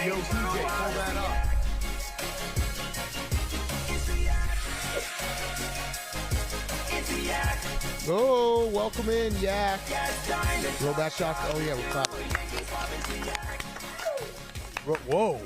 Yo, DJ, pull that up. Oh, welcome in, Yak. Rollback shock. Oh, yeah, we're clapping. Whoa.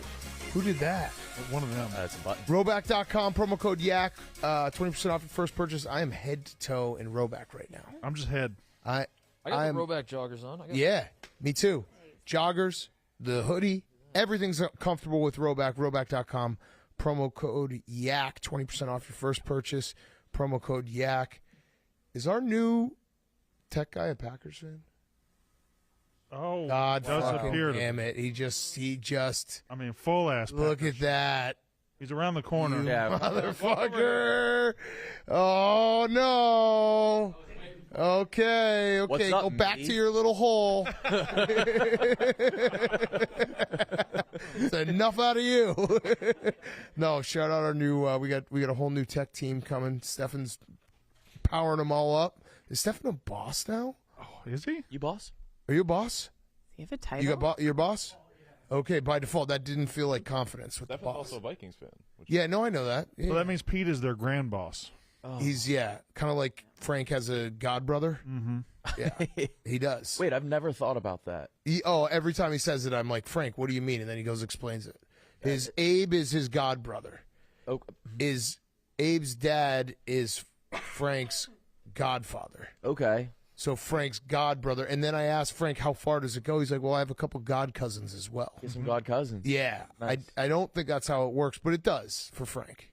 Who did that? One of them. That's a button. Rollback.com, promo code Yak, 20% off your first purchase. I am head to toe in Rollback right now. I'm just head. I got the Rollback joggers on. Yeah, me too. Joggers, the hoodie, everything's comfortable with Rollback. Rollback.com, promo code Yak, 20% off your first purchase. Promo code Yak. Is our new tech guy a Packers fan? Oh, God does fucking appear damn it. He just. I mean, full ass. Look Packers. at that. He's around the corner. You motherfucker. Oh, no. Okay. What's Go up, back me? to your little hole. It's enough out of you. No, shout out our new. We got a whole new tech team coming. Stefan's powering them all up. Is Stefan a boss now? Oh, is he? You boss? Are you a boss? Do you have a title? You got your boss? Okay, by default, that didn't feel like confidence with Stefan's the boss. also a Vikings fan. Yeah, no, I know that. Yeah. So that means Pete is their grand boss. Oh. He's kind of like Frank has a godbrother. Mm-hmm. Yeah, he does. Wait, I've never thought about that. Every time he says it, I'm like, Frank, what do you mean? And then he goes explains it. His Abe is his godbrother. Oh. Abe's dad is Frank's godfather. Okay. So Frank's godbrother. And then I asked Frank, how far does it go? He's like, well, I have a couple god cousins as well. Get some god cousins. Yeah. Nice. I don't think that's how it works, but it does for Frank.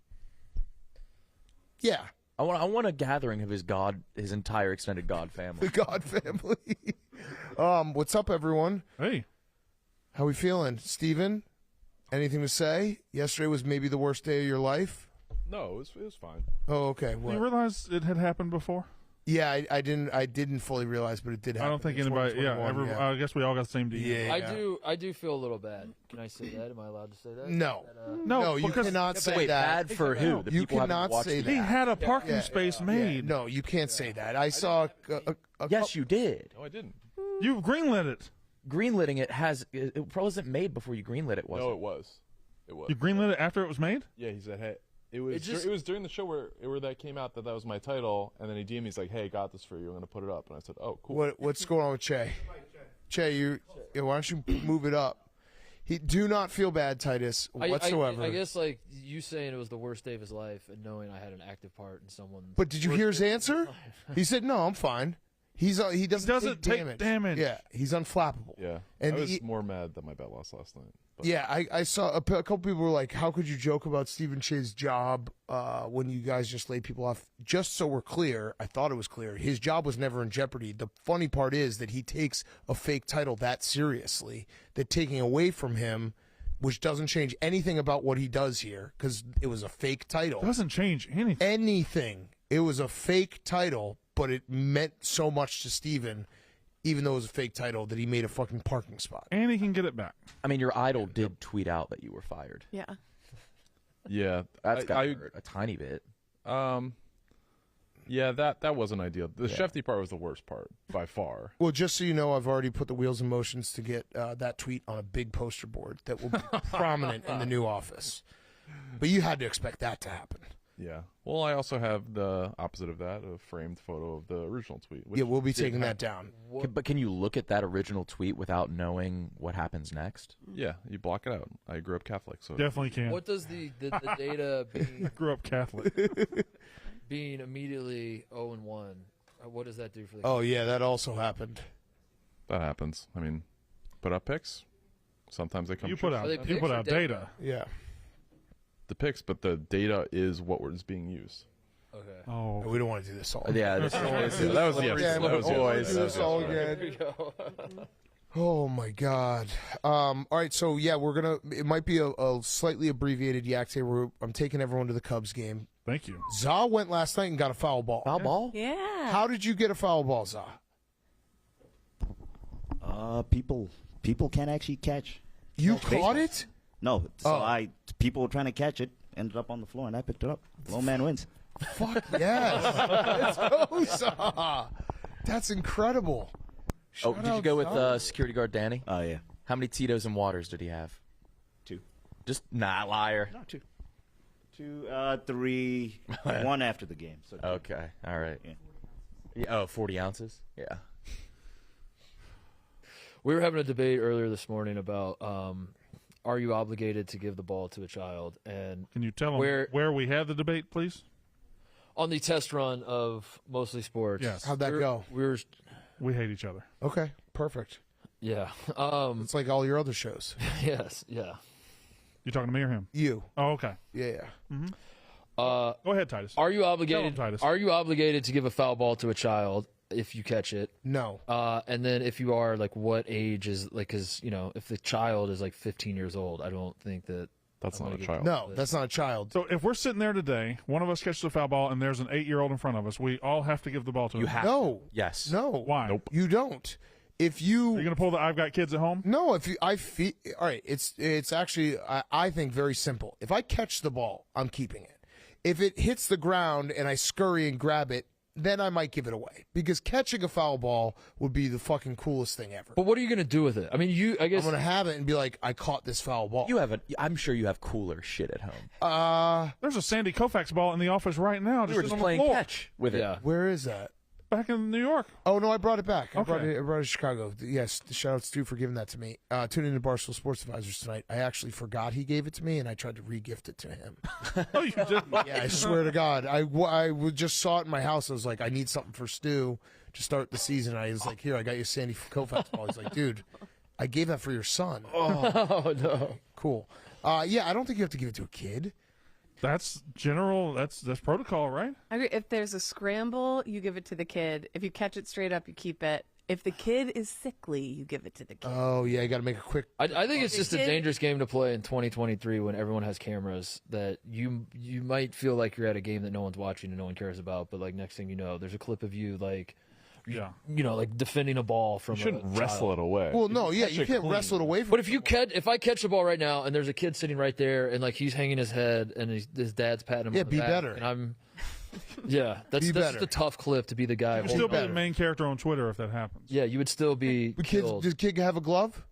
Yeah. I want a gathering of his entire extended god family. The God family. What's up, everyone? Hey. How we feeling? Steven, anything to say? Yesterday was maybe the worst day of your life? No, it was fine. Oh, okay. Did you realize it had happened before? Yeah, I didn't fully realize, but it did happen. I don't think in anybody. 2021, I guess we all got the same deal. Yeah. I do feel a little bad. Can I say that? Am I allowed to say that? No. No, you because cannot say Wait, that. bad for who? The You people haven't cannot watched say the- that. he had a parking space made. No, you can't say that. I saw Yes, you did. No, I didn't. You greenlit it. Greenlitting it wasn't made before you greenlit it, was No, it? it was. It was. You greenlit it after it was made. Yeah, he said, hey. It was during the show where that came out that was my title, and then he DM'd me. He's like, "Hey, got this for you. I'm gonna put it up." And I said, "Oh, cool." What's going on with Che? Che, why don't you move it up? Do not feel bad, Titus, whatsoever. I guess like you saying it was the worst day of his life and knowing I had an active part in someone's. But did you hear his answer? He said, "No, I'm fine." He doesn't take damage. Yeah, he's unflappable. Yeah, and I was more mad that my bet lost last night. But. Yeah, I saw a couple people were like, "How could you joke about Stephen Che's job when you guys just laid people off?" Just so we're clear, I thought it was clear. His job was never in jeopardy. The funny part is that he takes a fake title that seriously, that taking away from him, which doesn't change anything about what he does here, because it was a fake title. Doesn't change anything. It was a fake title, but it meant so much to Stephen, even though it was a fake title, that he made a fucking parking spot. And he can get it back. I mean, your idol did tweet out that you were fired. Yeah. Yeah, That's got hurt a tiny bit. Yeah, that wasn't ideal. The Shefty part was the worst part by far. Well, just so you know, I've already put the wheels in motions to get that tweet on a big poster board that will be prominent in the new office. But you had to expect that to happen. Yeah. Well, I also have the opposite of that, a framed photo of the original tweet. Yeah, we'll be taking that down. But can you look at that original tweet without knowing what happens next? Yeah, you block it out. I grew up Catholic, so Definitely can. What does the data being, I grew up Catholic. being immediately 0-1? What does that do for the? Oh yeah, that also happened. that happens. I mean, put up pics. Sometimes they come. You true. put out data. Yeah. The pics, but the data is what is being used. Okay. Oh, We don't want to do this all. Yeah, that was Do this all again. Oh my God. All right, so yeah, it might be a slightly abbreviated yak today. I'm taking everyone to the Cubs game. thank you. Za went last night and got a foul ball. Foul ball? Yeah. How did you get a foul ball, Za? People can't actually catch. You catch caught baseball. it? No, so people were trying to catch it, ended up on the floor, and I picked it up. Low man wins. Fuck yes. Let's go, Za. That's incredible. Oh, did you go with Za. security guard Danny? Oh yeah. How many Tito's and waters did he have? Just liar. No, 2. 2, 3, 1 after the game. So 2. Okay, all right. Yeah. 40 ounces? Yeah. We were having a debate earlier this morning about are you obligated to give the ball to a child? And can you tell them where we had the debate, please? On the test run of Mostly Sports. Yes. How'd that go? We hate each other. Okay, perfect. Yeah. It's like all your other shows. Yes, yeah. You talking to me or him? You. Oh, okay. Yeah. Mm-hmm. Go ahead, Titus. Are you obligated? Tell him, Titus. Are you obligated to give a foul ball to a child if you catch it? No. And then if you are, like, what age is, like, because, if the child is like 15 years old, I don't think that's not a child. No, that's not a child. So if we're sitting there today, one of us catches a foul ball, and there's an 8-year-old in front of us, we all have to give the ball to him. You have No. to. Yes. No. Why? Nope. You don't. If you Are you going to pull the I've got kids at home? No, if you, I feel all right. It's actually I think very simple. If I catch the ball, I'm keeping it. If it hits the ground and I scurry and grab it, then I might give it away because catching a foul ball would be the fucking coolest thing ever. But what are you going to do with it? I mean, I guess I'm gonna have it and be like, I caught this foul ball. I'm sure you have cooler shit at home. There's a Sandy Koufax ball in the office right now. We were just sitting on the playing floor. catch with it. Yeah. Where is that? Back in New York. Oh no, I brought it back. I Okay. brought it to Chicago. Yes, shout out to Stu for giving that to me. Tune in to Barstool Sports Advisors tonight. I actually forgot he gave it to me, and I tried to re-gift it to him. Oh, you did? Yeah, I swear to God, I just saw it in my house. I was like, I need something for Stu to start the season. I was like, here, I got you a Sandy Koufax ball. He's like, dude, I gave that for your son. Oh no. Cool. Yeah, I don't think you have to give it to a kid. That's general. That's protocol, right? I agree. If there's a scramble, you give it to the kid. If you catch it straight up, you keep it. If the kid is sickly, you give it to the kid. Oh yeah, you got to make a quick. I think it's just a kid- dangerous game to play in 2023 when everyone has cameras. That you might feel like you're at a game that no one's watching and no one cares about, but like next thing you know, there's a clip of you like, Yeah. like defending a ball from. You shouldn't a wrestle child. it away. Well, no, yeah, catch you it can't clean. wrestle it away from. But if I catch the ball right now and there's a kid sitting right there and like he's hanging his head and his dad's patting him, Yeah, on the be back, better. And I'm, yeah, that's Be just better. a tough clip to be the guy. You holding still be it. the main character on Twitter if that happens. Yeah, you would still be the killed. does the kid have a glove?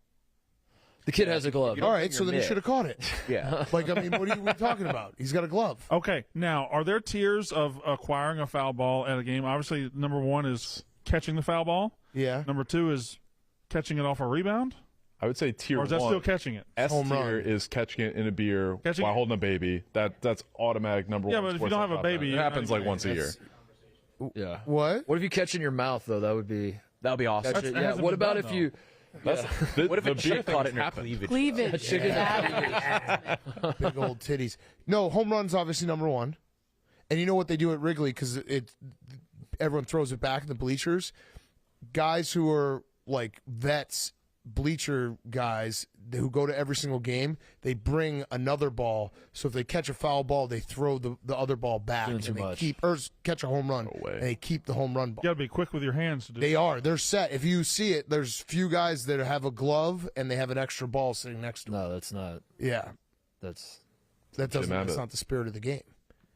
The kid has a glove. All right, so then he mid. should have caught it. Yeah. Like, I mean, what are you talking about? He's got a glove. Okay. Now, are there tiers of acquiring a foul ball at a game? Obviously, number 1 is catching the foul ball. Yeah. Number 2 is catching it off a rebound. I would say tier Or is that 1. still catching it? S Home run. tier is catching it in a beer Catching while it- holding a baby. That's automatic number 1. Yeah, but if you don't have a sports baby, it you're happens not like once a year. Yeah. What? What if you catch in your mouth though? That would be. That would be awesome. Catch it. that Yeah. hasn't What been about done, if you? That's the, What if the a chick beer caught it things in her happen. cleavage? Cleavage. Chicken. Big old titties. No, home run's obviously number 1. And you know what they do at Wrigley because everyone throws it back in the bleachers. Guys who are like vets, bleacher guys who go to every single game, they bring another ball. So if they catch a foul ball, they throw the other ball back Doing and too they much. catch a home run No way. and they keep the home run ball. You got to be quick with your hands to do They are. They're set. If you see it, there's few guys that have a glove and they have an extra ball sitting next to them. No, that's not. Yeah. That's That doesn't. Jim That's Abbott. not the spirit of the game.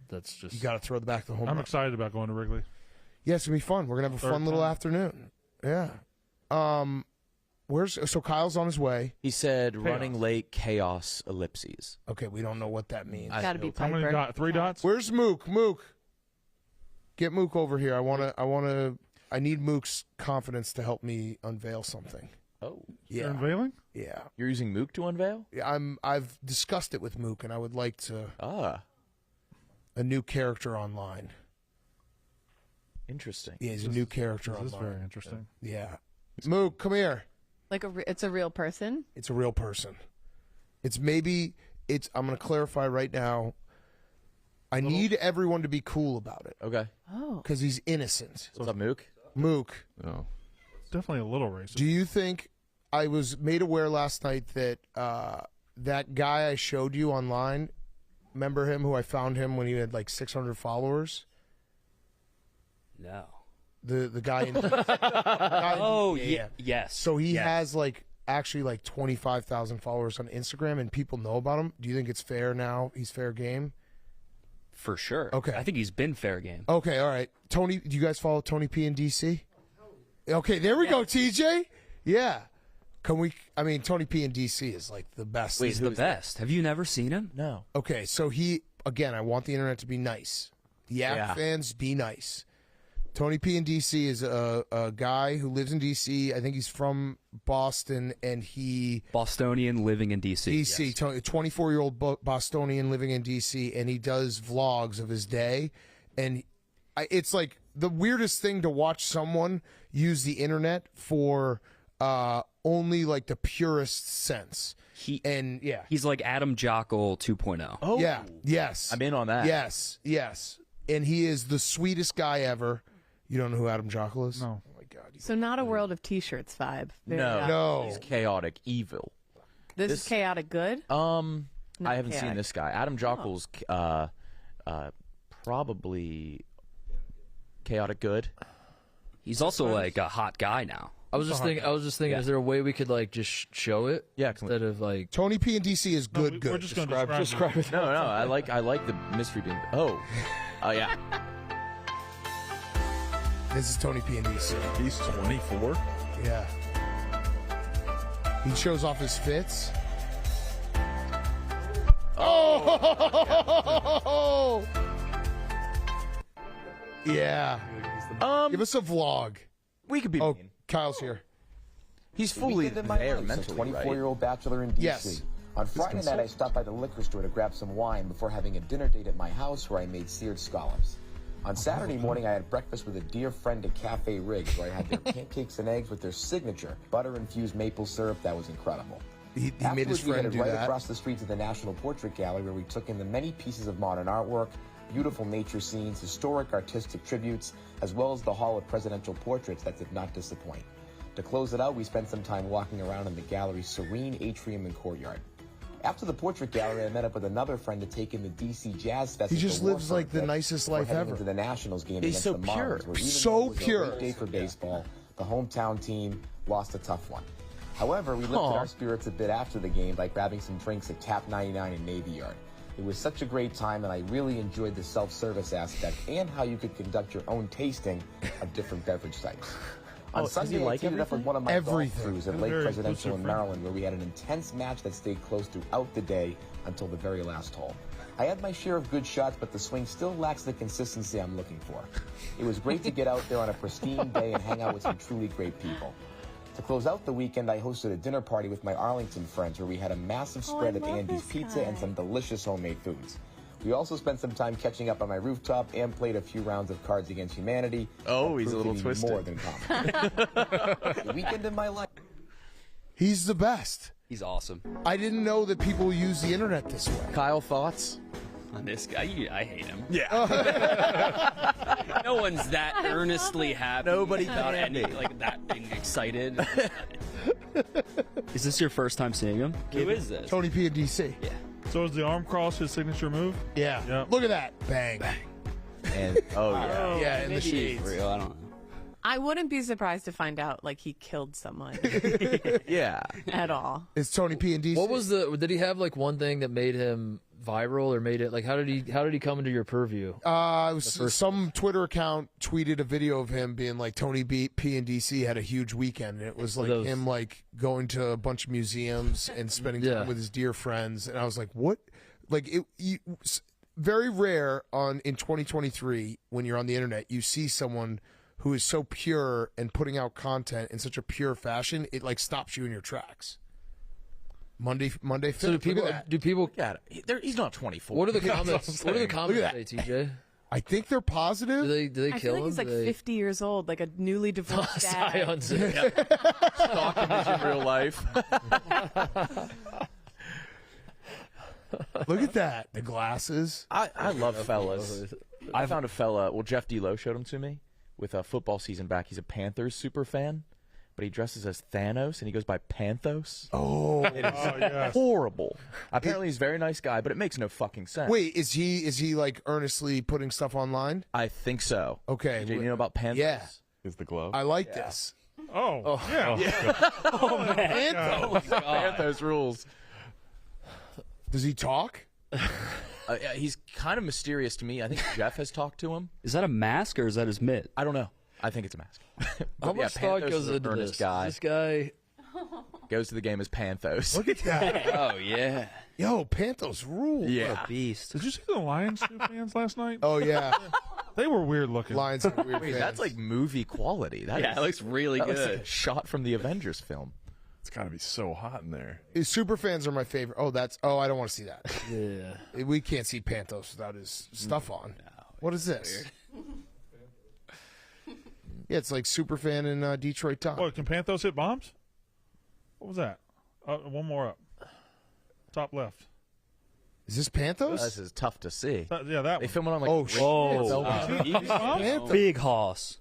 that's just. You got to throw the back of the home I'm run. excited about going to Wrigley. Yeah, it's gonna be fun. We're gonna have a Third fun little time. afternoon. Yeah. So Kyle's on his way. He said running late, chaos, ellipses. Okay, we don't know what that means. Got to be How many Piper. 3 dots? Where's Mook? Mook, get Mook over here. I need Mook's confidence to help me unveil something. Oh. You're Yeah, unveiling? yeah. You're using Mook to unveil? I've discussed it with Mook, and I would like to a new character online. Interesting. Yeah, he's a new character This is online. very interesting. Yeah, Mook, come here. Like it's a real person. It's a real person. I'm going to clarify right now. I need everyone to be cool about it Okay. Oh. because he's innocent. What's up, Mook? Mook, No. Definitely a little racist. do you think I was made aware last night that that guy I showed you online, remember him who I found him when he had like 600 followers? No. The guy in guy Oh, yeah. yes. So he Yes. has like actually like 25,000 followers on Instagram and people know about him. Do you think it's fair now? He's fair game? For sure. Okay. I think he's been fair game. Okay, all right. Tony, do you guys follow Tony P in DC? Okay, there we go, TJ. Yeah. Can we? I mean, Tony P in DC is like the best. He's the best. Have you never seen him? No. Okay, so again, I want the internet to be nice. Yak fans, be nice. Tony P in DC is a guy who lives in DC. I think he's from Boston, and Bostonian living in DC. DC, yes. 24-year-old Bostonian living in DC, and he does vlogs of his day, and it's like the weirdest thing to watch someone use the internet for only like the purest sense. He's like Adam Jockle 2.0. Oh, yeah, yes, I'm in on that. Yes, and he is the sweetest guy ever. You don't know who Adam Jockle is? No. Oh my God. So not a World of T-shirts vibe. No. He's chaotic, evil. This is chaotic good. I haven't chaotic. seen this guy. Adam Jockle's probably chaotic good. He's also like a hot guy now. I was just thinking, is there a way we could like just show it? Yeah, instead of like Tony P in DC is good. We're just going to describe it. No, I like the mystery being. Oh, yeah. This is Tony P in DC. He's 24. Yeah. He shows off his fits. Oh! Yeah. Give us a vlog. We could be Oh, mean. Kyle's here. He's fully there mentally, right? 24-year-old bachelor in D.C. Yes. On Friday night, I stopped by the liquor store to grab some wine before having a dinner date at my house where I made seared scallops. On Saturday morning, I had breakfast with a dear friend at Cafe Riggs, where I had their pancakes and eggs with their signature butter-infused maple syrup. That was incredible. He made his friend do right that. across the street to the National Portrait Gallery, where we took in the many pieces of modern artwork, beautiful nature scenes, historic artistic tributes, as well as the Hall of Presidential Portraits that did not disappoint. To close it out, we spent some time walking around in the gallery's serene atrium and courtyard. After the portrait gallery, I met up with another friend to take in the DC Jazz Festival. He just lives like the nicest life ever. Into the Nationals game He's against so the pure. Marlins, where even So though it was pure. a great day for baseball, the hometown team lost a tough one. However, we lifted our spirits a bit after the game by grabbing some drinks at Tap 99 in Navy Yard. It was such a great time, and I really enjoyed the self-service aspect and how you could conduct your own tasting of different beverage types. On Sunday, I teamed up with one of my golf crews at Lake Very Presidential in inclusive Maryland, where we had an intense match that stayed close throughout the day until the very last hole. I had my share of good shots, but the swing still lacks the consistency I'm looking for. It was great to get out there on a pristine day and hang out with some truly great people. To close out the weekend, I hosted a dinner party with my Arlington friends where we had a massive spread of Andy's pizza and some delicious homemade foods. We also spent some time catching up on my rooftop and played a few rounds of Cards Against Humanity. Oh, he's a little That proved to be twisted. More than common. The weekend in my life. He's the best. He's awesome. I didn't know that people use the internet this way. Kyle, thoughts? On this guy, I hate him. Yeah. No one's that earnestly happy. Nobody about can any be. like that being excited. Is this your first time seeing him? Who is this? Tony P in DC. Yeah. So is the arm cross his signature move? Yeah. Yep. Look at that. Bang. And yeah. Yeah, in the Maybe shades. real. I don't know. I wouldn't be surprised to find out like he killed someone Yeah. at all. It's Tony P in DC. what was did he have like one thing that made him viral or made it like how did he come into your purview? It was some Twitter account tweeted a video of him being like Tony P in DC had a huge weekend, and it was like Those- him like going to a bunch of museums and spending time with his dear friends, and I was like, what? Like very rare in 2023 when you're on the internet, you see someone who is so pure and putting out content in such a pure fashion, it like stops you in your tracks. Monday Fifth. So do people Yeah. He's not 24. what are the That's comments? I'm What do the saying. comments Look say, at TJ? I think they're positive. Do they I kill feel like him? he's like 50 years old, like a newly divorced dad. Scions. Yeah. Stalking him in real life. Look at that. The glasses. I love fellas. I found a fella. Well, Jeff D'Lo showed him to me with a football season back. He's a Panthers super fan, but he dresses as Thanos and he goes by Panthos. Oh, It is yes. horrible. Apparently, he's a very nice guy, but it makes no fucking sense. wait, is he like earnestly putting stuff online? I think so. Okay. Do you know about Panthos? Yeah. Is the glove? I like this. Oh, yeah. Panthos rules. Does he talk? Yeah, he's kind of mysterious to me. I think Jeff has talked to him. Is that a mask or is that his mitt? I don't know. I think it's a mask. How But yeah, much thought Panthos goes is an into earnest this? guy. This guy goes to the game as Panthos. Look at that. Oh yeah. Yo, Panthos rule. Yeah. What a beast. Did you see the Lions fans last night? Oh, yeah. They were weird looking. Lions are weird Wait, fans. that's like movie quality. Yeah, it looks really that looks good. like a shot from the Avengers film. It's got to be so hot in there. Super fans are my favorite. Oh, I don't want to see that. Yeah. We can't see Panthos without his stuff on. What is this? Yeah, it's like Superfan and Detroit Tom. What, can Panthos hit bombs? What was that? One more up. Top left. Is this Panthos? This is tough to see. Yeah, that They one. film it on like Oh, shit. Panthos. Big hoss.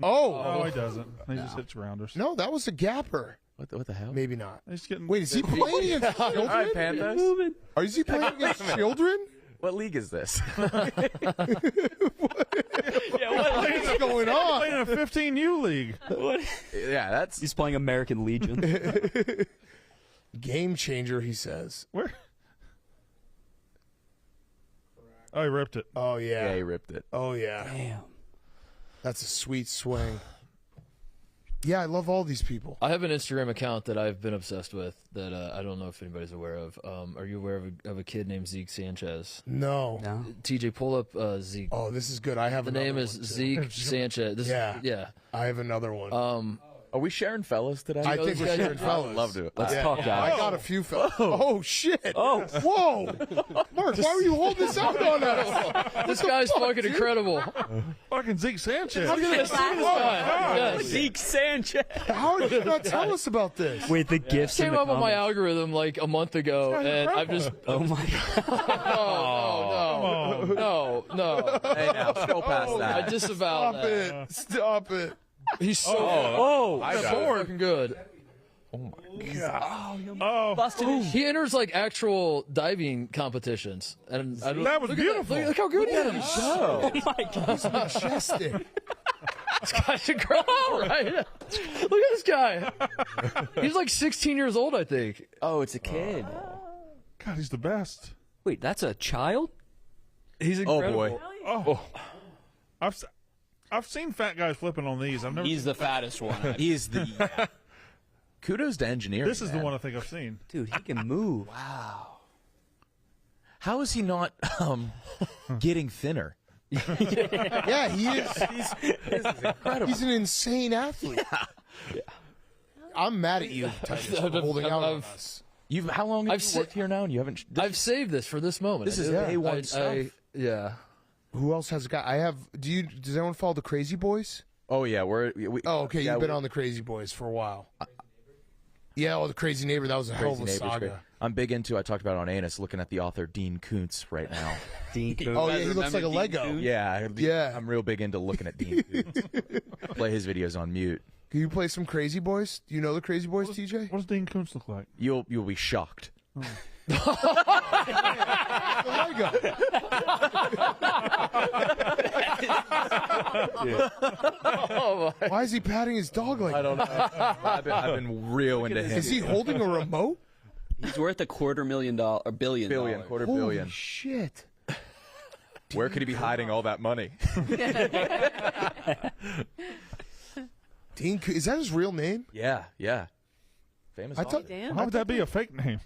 Oh. No, he doesn't. He just hits rounders. No, that was a gapper. What the hell? Maybe not. He's getting. Wait, is he playing against All children? right, Panthos. Is he playing against children? What league is this? What is going on? playing in a 15U league. Yeah, that's. He's playing American Legion. Game changer, he says. Where? Oh, he ripped it. Oh, yeah. Yeah, he ripped it. Oh, yeah. Damn. That's a sweet swing. Yeah, I love all these people. I have an Instagram account that I've been obsessed with that I don't know if anybody's aware of. Are you aware of a kid named Zeke Sanchez? No. No. TJ, pull up Zeke. Oh, this is good. I have The another name is one, too. Zeke Sanchez. Yeah. I have another one. Are we sharing fellas today? I think we're sharing fellas. I'd love to. Let's talk, I guys. got a few fellas. Oh, shit. Oh. Whoa. Mark, why were you holding this out on us? This guy's fucking incredible. Fucking Zeke Sanchez. Look at this guy. Yes. Zeke Sanchez. How did you not tell us about this? Wait, the gifts Came in the up on my comments. algorithm like a month ago, and I've just Oh my god. no. Hey, now scroll past I that. disavow Stop that. it. Stop it. He's so fucking good. Oh, He enters like actual diving competitions, and I don't, That was look at beautiful. Look how good he is. Oh my god. Majestic. This guy's incredible, right? Look at this guy. He's like 16 years old, I think. Oh, it's a kid. God, he's the best. Wait, that's a child? He's Oh incredible. boy. Oh, I've seen fat guys flipping on these. I've never. He's the fattest one. He is the. Kudos to engineering. This is the man. one I think I've seen. Dude, he can move. How is he not getting thinner? Yeah, he is. This is incredible. He's an insane athlete. Yeah. I'm mad at you, Titus, for holding out on us. How long have I've you worked here now, and you haven't? I've saved this for this moment. This is I- day one I- stuff. yeah. Who else has a guy? I have. Does anyone follow the Crazy Boys? Oh yeah, we Oh, okay. yeah, You've been on the Crazy Boys for a while. Yeah, the Crazy Neighbor. That was a hell of a Crazy Neighbors. Great. saga. I'm big into. I talked about it on Anus, looking at the author Dean Koontz right now. Dean Koontz. Oh yeah, he looks like a Lego. Yeah, Yeah. I'm real big into looking at Dean Koontz. Play his videos on mute. Can you play some Crazy Boys? Do you know the Crazy Boys, TJ? What does Dean Koontz look like? You'll be shocked. The Lego. Why is he patting his dog like I don't know. I've been real into him. Is he holding a remote? He's worth $250,000,000 or billion. Quarter Holy billion. shit. Where could he be hiding all that money? Dean, is that his real name? Yeah. Famous. I thought. author. Damn. How would that be a fake name?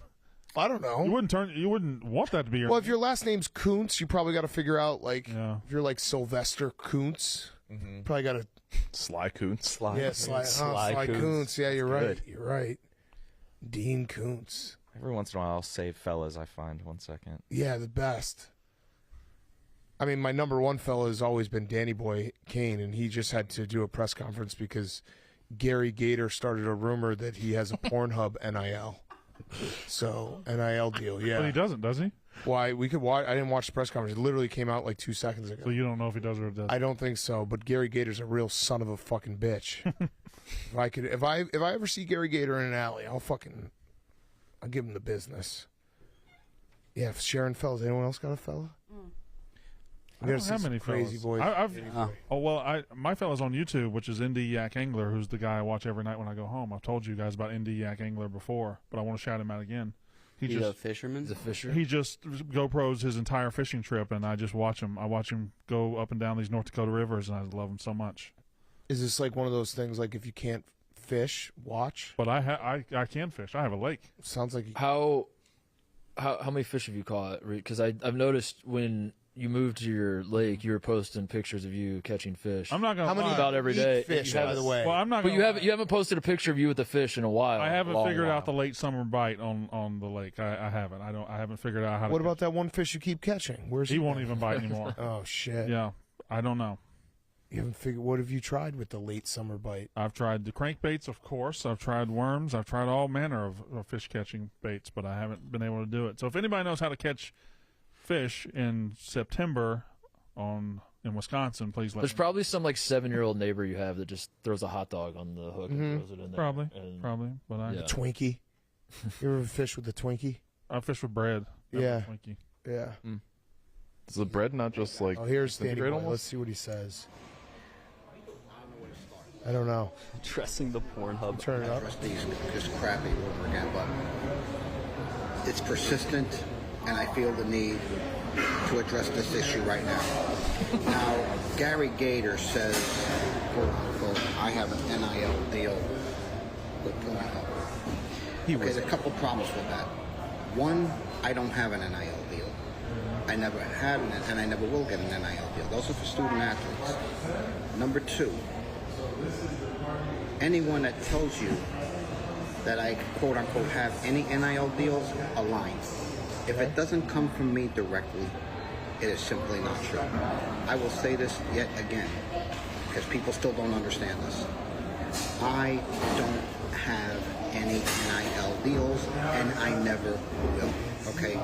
I don't You know. wouldn't want that to be your. Well, if your last name's Koontz, you probably got to figure out Yeah. if you're like Sylvester Koontz, probably got to Sly Koontz. Sly Koontz. Yeah, you're right. Good. You're right. Dean Koontz. Every once in a while, I'll save fellas. I find 1 second. Yeah, the best. I mean, my number one fella has always been Danny Boy Kane, and he just had to do a press conference because Gary Gator started a rumor that he has a Pornhub NIL. So, NIL deal, yeah. But he doesn't, does he? Why we could watch? I didn't watch the press conference. It literally came out like 2 seconds ago. So you don't know if he does or doesn't. I don't think so. But Gary Gator's a real son of a fucking bitch. if I ever see Gary Gator in an alley, I'll give him the business. Yeah, Sharon fellas. Anyone else got a fella? I don't have many crazy fellas. boys. My fella's on YouTube, which is Indie Yak Angler, who's the guy I watch every night when I go home. I've told you guys about Indie Yak Angler before, but I want to shout him out again. He's a fisherman. He's a fisher. He just GoPros his entire fishing trip, and I just watch him. I watch him go up and down these North Dakota rivers, and I love him so much. Is this like one of those things like if you can't fish, watch. But I can fish. I have a lake. Sounds like How many fish have you caught? Because I've noticed when you moved to your lake, you were posting pictures of you catching fish. I'm not gonna. How many about every day? fish, by the way? Well, I'm not. But Gonna, you haven't posted a picture of you with the fish in a while. I haven't figured while. out the late summer bite on the lake. I haven't. I haven't figured out how. What to about that one fish you keep catching? Where's He won't even bite anymore. Oh shit! Yeah, I don't know. You haven't figured. What have you tried with the late summer bite? I've tried the crankbaits, of course. I've tried worms. I've tried all manner of fish catching baits, but I haven't been able to do it. So if anybody knows how to catch fish in September in Wisconsin, please let There's me know. probably some like 7-year-old neighbor you have that just throws a hot dog on the hook and throws it in there. Probably. But Yeah. Twinkie. You ever fish with the Twinkie? I fish with bread. Never Yeah. with Twinkie. Yeah. Is the bread not just like? Oh, here's Danny disintegrate Boy. almost? Let's see what he says. I don't know. Dressing the Pornhub. Turn it up. Address these just crappy over again, but it's persistent, and I feel the need to address this issue right now. Now, Gary Gator says, quote unquote, I have an NIL deal with Pornhub. Okay, there's a couple problems with that. One, I don't have an NIL deal. I never had an, and I never will get an NIL deal. Those are for student athletes. Number two, anyone that tells you that I quote unquote have any NIL deals are lying. If it doesn't come from me directly, it is simply not true. I will say this yet again, because people still don't understand this. I don't have any NIL deals, and I never will. Okay?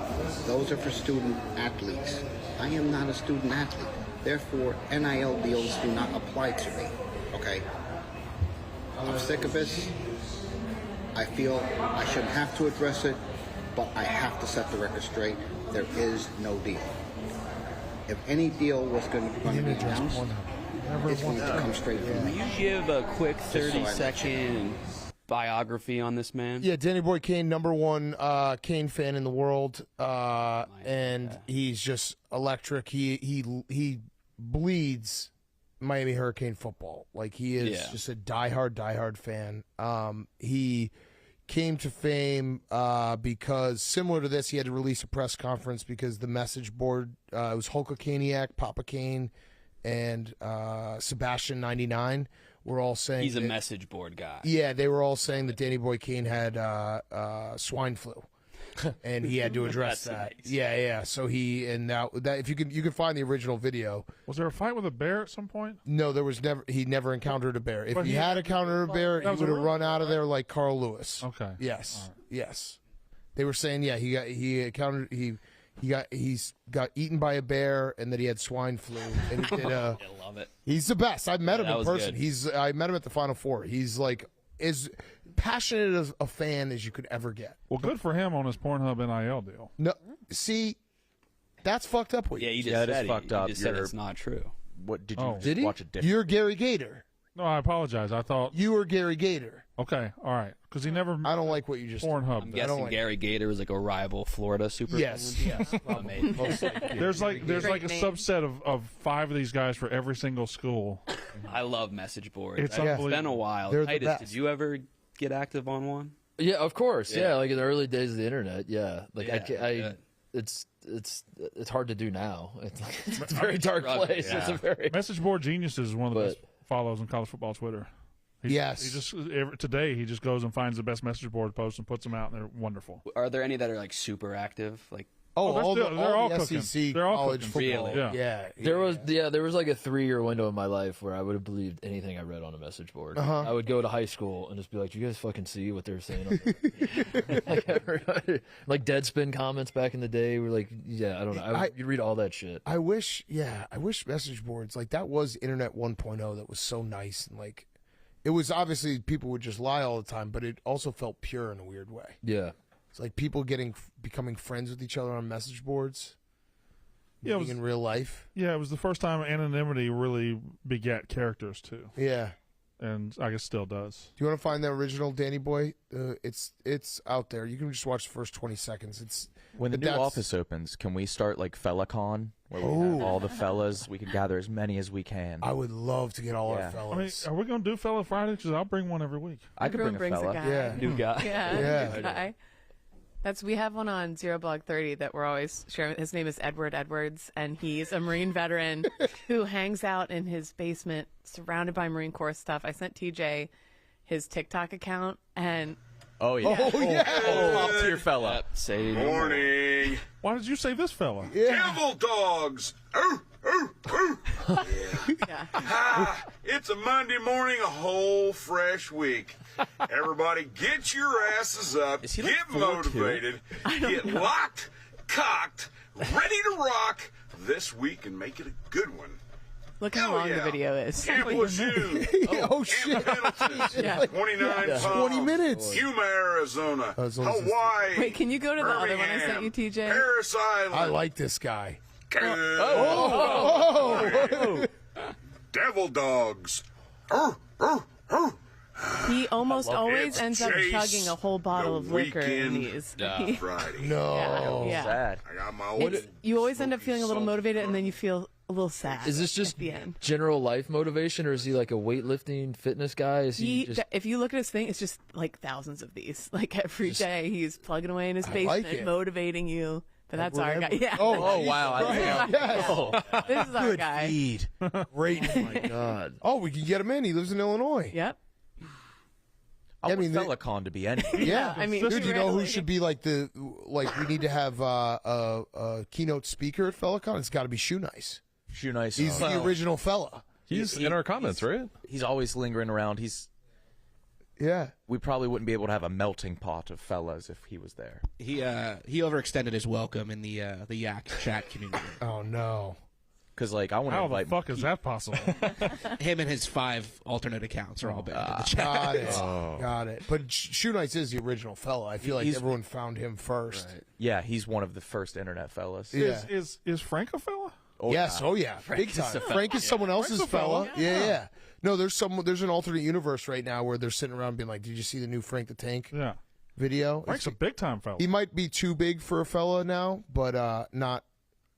Those are for student athletes. I am not a student athlete. Therefore, NIL deals do not apply to me. Okay? I'm sick of this. I feel I shouldn't have to address it, but I have to set the record straight. There is no deal. If any deal was going to be announced, it's going to come straight from Can me. you give a quick Just so I let you 30-second biography on this man? Yeah, Danny Boy Kane, #1 Kane fan in the world, and he's just electric. He bleeds Miami Hurricane football. Like he is just a diehard fan. He came to fame because similar to this, he had to release a press conference because the message board it was Hulka Kaniak, Papa Kane, and Sebastian 99 were all saying He's a message board guy. Yeah, they were all saying that Danny Boy Kane had swine flu. And he had to address that. Nice. Yeah. So he and that if you can find the original video. Was there a fight with a bear at some point? No, there was never. He never encountered a bear. If But he he- had encountered a bear, he That was would a have run rumor, out of there like Carl Lewis. Okay. Yes. Yes. They were saying he got eaten by a bear and that he had swine flu. And he did, I love it. he's the best. I've met him that in was person. good. I met him at the Final Four. He's like as passionate as a fan as you could ever get. Well, good for him on his Pornhub NIL deal. No, see, that's fucked up with you. Yeah, you just Yeah, it is said fucked up. You just said You're- it's not true. What did you Oh. just Did he? watch it different? You're Gary Gator. No, I apologize. I thought. You were Gary Gator. Okay, all right, because he never. I don't like what you just. Pornhub. I'm does. guessing like Gary Gator was like a rival Florida super. Yes. Amazing. Most likely. There's like a Great name. subset of 5 of these guys for every single school. I love message boards. It's It's unbelievable. been a while. They're the Titus, best. did you ever get active on one? Yeah, of course. Yeah. Yeah, like in the early days of the internet. Yeah, like Yeah. it's hard to do now. It's a very dark place. It's a very Message board geniuses is one of the But- best follows in college football Twitter. Yes. He just today he just goes and finds the best message board posts and puts them out, and they're wonderful. Are there any that are like super active? Like Oh, they're all still- the, they're all all the cooking. SEC They're all college cooking. football. Really? Yeah. there was like a 3-year window in my life where I would have believed anything I read on a message board. I would go to high school and just be like, "Do you guys fucking see what they're saying?" On the-" like Deadspin comments back in the day were like, "Yeah, I don't know." You read all that shit. I wish message boards like that was Internet 1.0. That was so nice and like, it was obviously people would just lie all the time, but it also felt pure in a weird way. Yeah. It's like people becoming friends with each other on message boards. Yeah, it meeting was- in real life. Yeah, it was the first time anonymity really begat characters too, Yeah. and I guess still does. Do you want to find the original Danny Boy? It's out there. You can just watch the first 20 seconds. It's When the but new that's- office opens, can we start like FellaCon, where we have all the fellas. We can gather as many as we can. I would love to get all our I mean, fellas. are we going to do Fella Friday? Because I'll bring one every week. I could bring a Brings fella. guy. Yeah. New guy. Yeah. New guy. We have one on Zero Blog 30 that we're always sharing. His name is Edward Edwards, and he's a Marine veteran who hangs out in his basement surrounded by Marine Corps stuff. I sent TJ his TikTok account, and Oh, yeah. Top tier fella. Say Morning. Why did you say this fella? Devil dogs. It's a Monday morning, a whole fresh week. Everybody get your asses up, Is he get like 4'2"? motivated, get locked, cocked, ready to rock this week and make it a good one. look how long the video is. Ample Shoes. Oh, shit. Yeah. 29 pounds. 20 minutes. Yuma, Arizona. As long as it's- Hawaii. Wait, can you go to the other one I sent you, Birmingham, TJ? Paris Island. I like this guy. Devil dogs. He almost always It's ends up Chase, chugging a whole bottle the of liquor in weekend these. Friday. No. Yeah. Sad. I got my It's- you always end up feeling a little motivated, and then you feel a little sad. Is this just at the end? general life motivation, or is he like a weightlifting fitness guy? Is he just... If you look at his thing, it's just like thousands of these. Like every day, he's plugging away in his I basement, like it. motivating you. But that's our guy. Yeah. Oh, wow. This is our Good guy. feed. Great. Oh, my God. Oh, we can get him in. He lives in Illinois. Yep. I mean, want FellaCon to be anything. Yeah. I mean, dude, you know who really. should be like we need to have a keynote speaker at FellaCon? It's got to be Shoe Nice. Shoe Nice. He's the original fella. He's in our comments, right? He's always lingering around. Yeah. We probably wouldn't be able to have a melting pot of fellas if he was there. He overextended his welcome in the Yak chat community. Oh, no. Because, like, I want to How the invite... fuck is that possible? Him and his 5 alternate accounts are all banned in the chat. Got it. Got it. But Shoe Nice is the original fella. I feel like He's- everyone found him first. Right. Yeah, he's one of the first internet fellas. Yeah. Is Frank a fella? Oh, Yes. yeah. Oh, yeah. Big is time. a fella. Frank is someone else's Frank's a fella. fella. Yeah. No, there's an alternate universe right now where they're sitting around being like, did you see the new Frank the Tank Yeah. video? Frank's a big time fella. He might be too big for a fella now, but not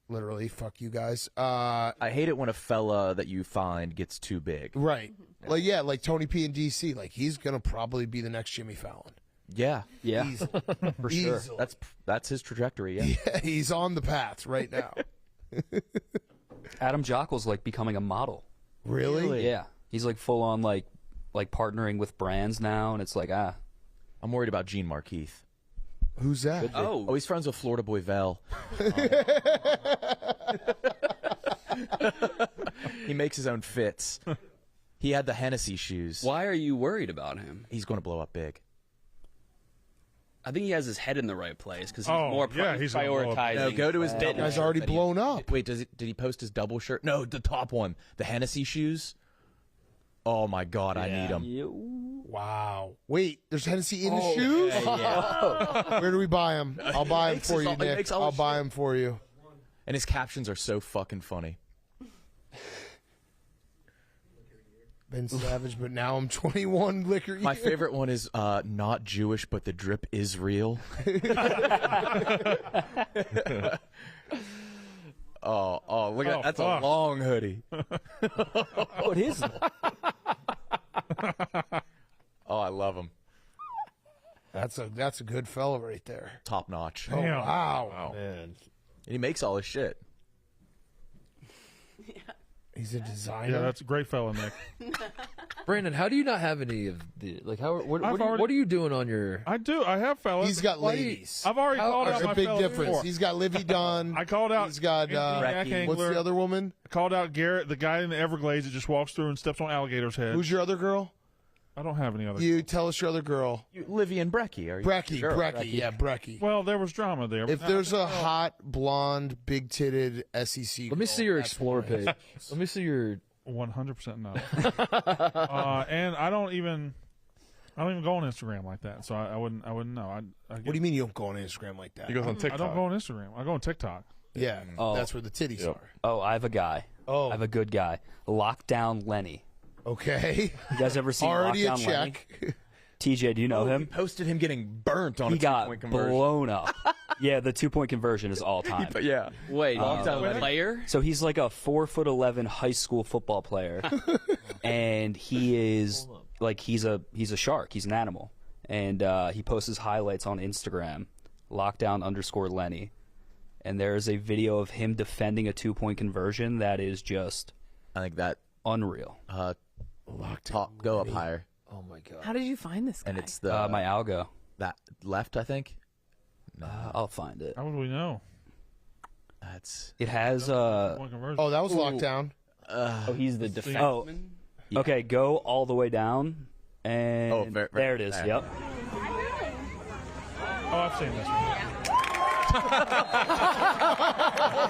literally. Fuck you guys. I hate it when a fella that you find gets too big. Right. Like Tony P in DC. Like, he's going to probably be the next Jimmy Fallon. Yeah. Yeah. Easily. For sure. Easily. That's his trajectory, yeah. Yeah, he's on the path right now. Adam Jockel's like becoming a model. Really? Yeah. He's like full on like partnering with brands now, and it's like I'm worried about Gene Markeith. Who's that? Oh, he's friends with Florida Boy Val. He makes his own fits. He had the Hennessy shoes. Why are you worried about him? He's going to blow up big. I think he has his head in the right place because he's Oh, more yeah, he's gonna blow up. prioritizing. No, go to his double Guy's shirt already that he- blown up. Wait, did he post his double shirt? No, the top one. The Hennessy shoes. Oh, my God, I need them. Wow. Wait, there's Hennessy in his shoes? Where do we buy them? I'll buy them for you, Nick. I'll buy them for you. And his captions are so fucking funny. Been savage, but now I'm 21. Liquor. My favorite one is not Jewish, but the drip is real. Oh, look at that. That's fuck. a long hoodie. What is that? Oh, I love him. That's a good fella right there. Top notch. Oh, Damn. wow. Man. And he makes all his shit. He's a designer. Yeah, that's a great fella, Nick. Brandon, how do you not have any of the what are you doing on your? I do. I have fellas. He's got Why do you- ladies. I've already called There's out a my big fellas difference. before. He's got Livy Dunn. I called out. He's got Anthony Jack what's Angler. the other woman? I called out Garrett, the guy in the Everglades that just walks through and steps on alligator's head. Who's your other girl? I don't have any other. You tell us your other girl. Livy and Brecky. Are you Brecky. sure? Brecky. Yeah, Brecky. Well, there was drama there. If there's a hot, blonde, big-titted SEC Let me girl, see your that's Explorer Brandon. page. Let me see your. 100% no. And I don't even go on Instagram like that, so I wouldn't know. What do you mean you don't go on Instagram like that? He goes on I TikTok. don't go on Instagram. I go on TikTok. Yeah, Oh. that's where the titties Yep. are. Oh, I have a guy. Oh. I have a good guy. Lockdown Lenny. Okay. You guys ever seen Already a Lockdown Lenny? check. TJ, do you know him? He posted him getting burnt on He a got two-point conversion. blown up. Yeah, the 2-point conversion is all time. But yeah. Wait, player? So he's like a 4'11" high school football player, and he is like he's a shark. He's an animal, and he posts his highlights on Instagram, lockdown_Lenny, and there is a video of him defending a 2-point conversion that is just, I think that unreal. Go up higher. Oh my god! How did you find this guy? And it's the my algo. That left, I think. No. I'll find it. How would we know? It has Oh, that was lockdown. He's the defense. Oh, okay. Go all the way down, and there it is. there. Yep. Oh, I've seen this one.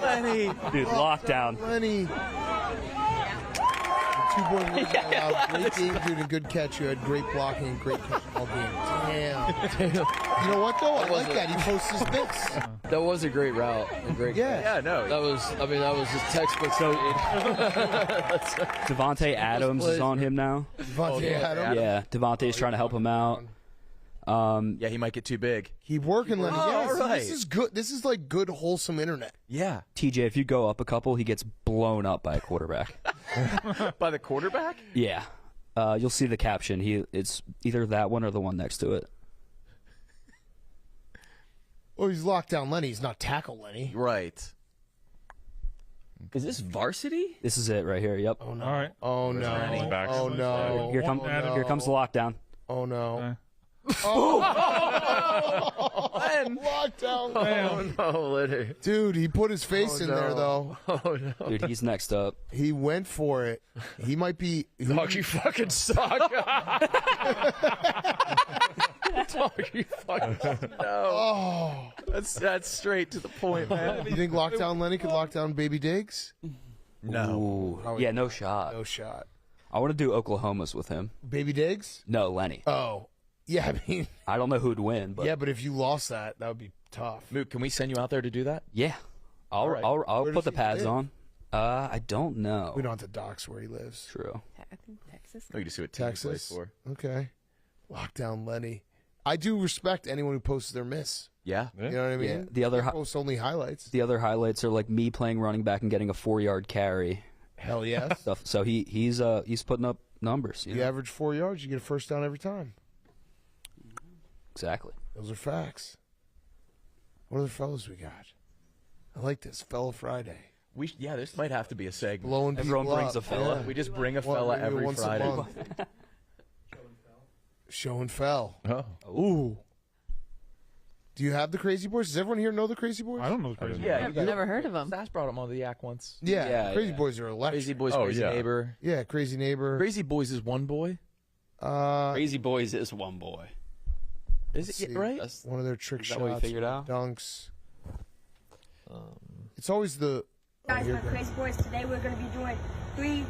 Lenny. Dude, lockdown. Lenny. 2-point conversion allowed. Great game, dude, and good catch. You had great blocking and great catch all game. Damn. You know what, though? I like that. He posts his bits. That was a great route. A great Yeah. Yeah, no. That was, I mean, that was just textbook. So Devontae Adams is on him now. Devontae Adams. Yeah, Devontae's trying to help him out. Yeah, he might get too big. Keep working, Lenny. Oh, Yes, right. this is good. This is like good, wholesome internet. Yeah. TJ, if you go up a couple, he gets blown up by a quarterback. By the quarterback? Yeah. You'll see the caption. It's either that one or the one next to it. Oh, he's locked down Lenny. He's not tackle Lenny. Right. Is this varsity? This is it right here. Yep. Oh no. All right. Oh no. Oh no. Here comes the lockdown. Oh no. Okay. Oh, Len. lockdown. Oh no, Lenny. Dude, he put his face in there though. Oh no. Dude, he's next up. He went for it. He might be. Dog, you fucking suck. Dog, you fucking No. Oh. That's straight to the point, man. You think lockdown Lenny could lock down Baby Diggs? No. Ooh. Yeah, no shot. No shot. I want to do Oklahoma's with him. Baby Diggs? No, Lenny. Oh. Yeah, I mean. I don't know who'd win, but Yeah, but if you lost that would be tough. Moot, can we send you out there to do that? yeah, I'll right. I'll Where put does the he pads live? on. I don't know. We don't have to dox where he lives. True. I think Texas. We can see what team he plays Texas. for. Okay. Lockdown Lenny. I do respect anyone who posts their miss. Yeah. You know what I mean? Yeah. The other Post only highlights. the other highlights are like me playing running back and getting a 4-yard carry. Hell yes. Stuff. So he's putting up numbers. You You know? average 4 yards, you get a first down every time. Exactly. Those are facts. What other fellas we got? I like this. Fella Friday. This might have to be a segment. Blowing Everyone people brings up. a fella. Yeah. We just bring a Well, fella maybe every once a Friday. month. Show and fell. Oh. Ooh. Do you have the Crazy Boys? Does everyone here know the Crazy Boys? I don't know the crazy. Yeah, I've never heard of him. Sass brought him on the Yak once. Yeah, Yeah, Crazy yeah. Boys are electric. Crazy Boys, Oh, Crazy yeah. Neighbor. Yeah, Crazy Neighbor. Crazy Boys is one boy. Crazy Boys is one boy. Is Let's it see. right? One of their trick Is that what you shots, figured out? dunks. It's always the. Guys, here we're it goes. Crazy Boys. Today we're going to be doing 3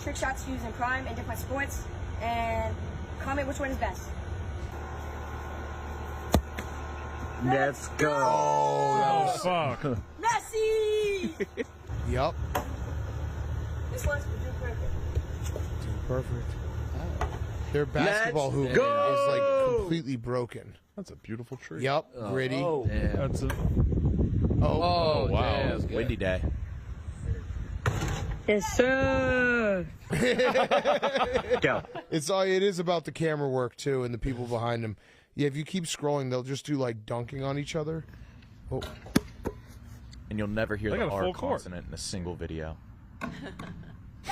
trick shots using Prime in different sports. And comment which one is best. Let's go. Oh, fuck. Messi! Yep. This one's for Dude Perfect. Perfect. Their basketball hoop go! is like completely broken. That's a beautiful tree. Yep, gritty. Oh, That's it. Oh, wow. damn. Windy day. Yes, sir. Go. it is about the camera work too and the people behind them. Yeah, if you keep scrolling, they'll just do like dunking on each other. Oh, And you'll never hear They the got a R full court. consonant in a single video. That's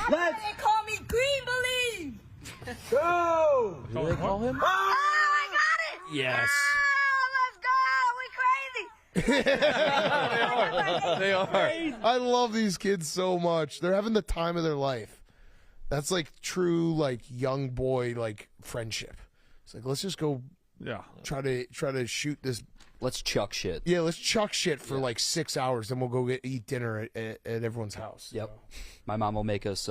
why they call me Green Believe. Go. Who do they call him? Oh, I got it. yes. Oh, let's go. We crazy. They are. I love these kids so much. They're having the time of their life. That's like true, like young boy, like friendship. It's like let's just go Yeah. try to shoot this. Let's chuck shit. Yeah, let's chuck shit for like 6 hours, then we'll go eat dinner at everyone's house. Yep. My mom will make us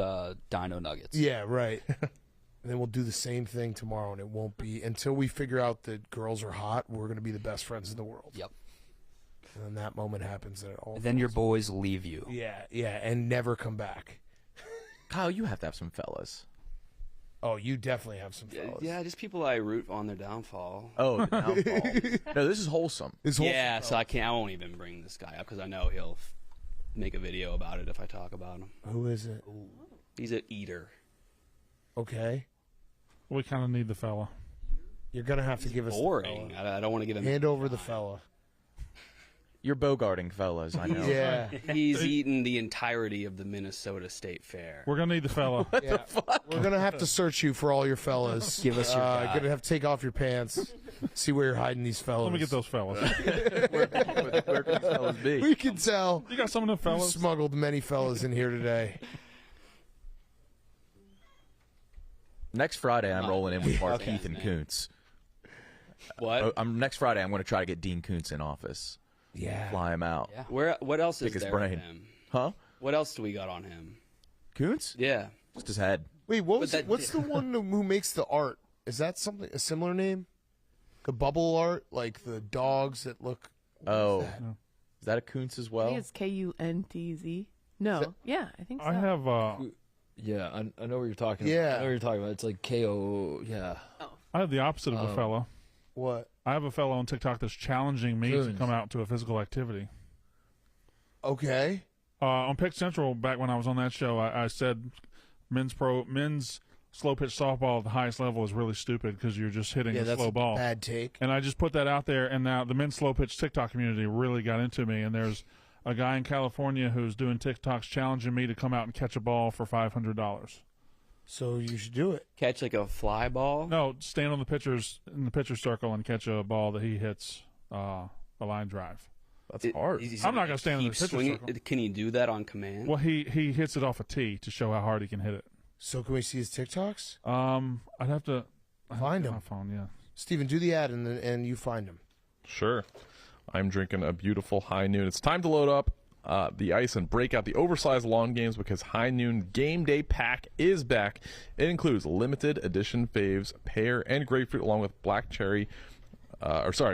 dino nuggets. Yeah, right. And then we'll do the same thing tomorrow, and it won't be until we figure out that girls are hot. We're going to be the best friends in the world. Yep. And then that moment happens, and it all. And then your boys leave you. Yeah, and never come back. Kyle, you have to have some fellas. Oh, you definitely have some fellas. Yeah, just people I root on their downfall. Oh, the downfall. No, this is wholesome. Yeah, so I won't even bring this guy up because I know he'll make a video about it if I talk about him. Who is it? He's an eater. Okay. We kind of need the fella. You're going to have to give us boring. the fella. I don't want to give him... Hand over the fella. You're bogarting fellas, I know. Yeah. He's eaten the entirety of the Minnesota State Fair. We're going to need the fella. What the fuck? We're going to have to search you for all your fellas. Give us your guy. Going to have to take off your pants. See where you're hiding these fellas. Let me get those fellas. Where can these fellas be? We can tell. You got some of them You fellas? smuggled many fellas in here today. Next Friday, I'm rolling in with Mark Heath and Kuntz. What? Next Friday, I'm going to try to get Dean Kuntz in office. Yeah. Fly him out. Yeah. What else is Pick his there brain. with him? Huh? What else do we got on him? Kuntz? Yeah. Just his head. Wait, what's the one who makes the art? Is that something a similar name? The bubble art, like the dogs that look. Oh, is that a Kuntz as I well? think it's Kuntz. No, yeah, I think so. I have. Yeah, I know what you're talking Yeah. about. I know what you're talking about. It's like KO. Yeah. I have the opposite of a fella. What? I have a fellow on TikTok that's challenging me to come out to a physical activity. Okay. On Pick Central, back when I was on that show, I said men's slow pitch softball at the highest level is really stupid because you're just hitting a slow ball. Bad take. And I just put that out there, and now the men's slow pitch TikTok community really got into me. And there's a guy in California who's doing TikToks challenging me to come out and catch a ball for $500. So you should do it. Catch like a fly ball? No, stand on the pitcher circle and catch a ball that he hits a line drive. That's hard. I'm not going to stand in the pitcher circle. Can he do that on command? Well, he hits it off a tee to show how hard he can hit it. So can we see his TikToks? I'd have to find him. My phone, yeah. Steven, do the ad and you find him. Sure. I'm drinking a beautiful High Noon. It's time to load up the ice and break out the oversized lawn games because High Noon Game Day Pack is back. It includes limited edition faves, pear and grapefruit along with black cherry.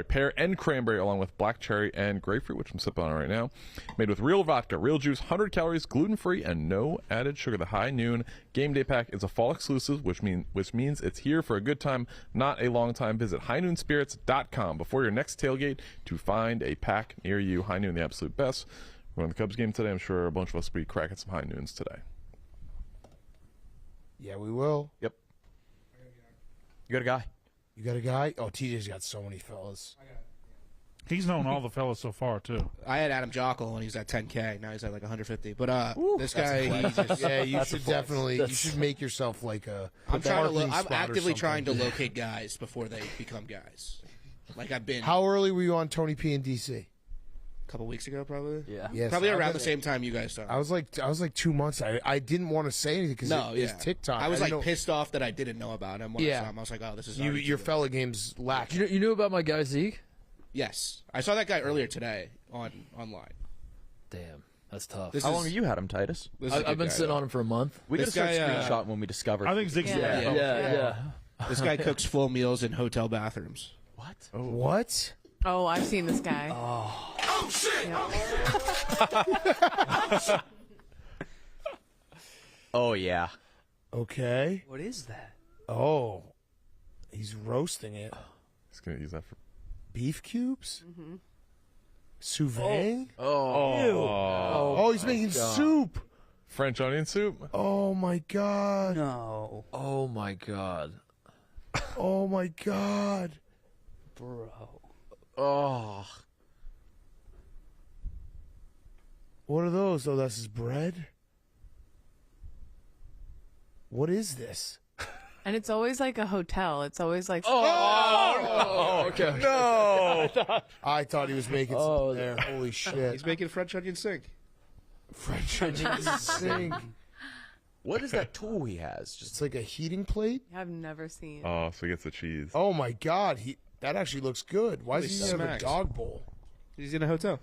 Pear and cranberry along with black cherry and grapefruit, which I'm sipping on right now. Made with real vodka, real juice, 100 calories, gluten-free, and no added sugar. The High Noon Game Day Pack is a fall exclusive, which means it's here for a good time, not a long time. Visit highnoonspirits.com before your next tailgate to find a pack near you. High Noon, the absolute best. We're on the Cubs game today. I'm sure a bunch of us will be cracking some High Noons today. Yeah, we will. Yep. You got a guy? You got a guy? Oh, TJ's got so many fellas. He's known all the fellas so far, too. I had Adam Jockle, and he was at 10K. Now he's at like 150. But this That's guy, a flex. he just, yeah, you should definitely. You should make yourself like a. I'm parking spot or actively trying to something. locate guys before they become guys. Like I've been. How early were you on Tony P and DC? A couple weeks ago, probably. Yeah. Yes, probably I around bet- the same time you guys started. I was like 2 months. I didn't want to say anything because it's TikTok. I was didn't like know- pissed off that I didn't know about him. When I saw him. I was like, oh, this is already your too fella games lack. You knew about my guy Zeke? Yes, I saw that guy earlier today online. Damn, that's tough. How long have you had him, Titus? I've been sitting on him for a month. We This just got a guy, screenshot when we discovered. I think Zeke's Yeah. This guy cooks full meals in hotel bathrooms. What? What? Oh, I've seen this guy. Oh, shit! Oh, yeah. Okay. What is that? Oh, he's roasting it. He's going to use that for Beef cubes. Sous vide. Oh, He's making soup. French onion soup. Oh my god. No. Oh my god. Oh my god. Bro. Oh. What are those? Oh, that's his bread. What is this? And it's always like a hotel. It's always like. Okay. No. I thought he was making something there. Holy shit. He's making French onion sink. French onion sink. What is that tool he has? Just It's like a heating plate. I've never seen. Oh, so he gets the cheese. Oh my god. That actually looks good. Why does he have a smacks. dog bowl? He's in a hotel.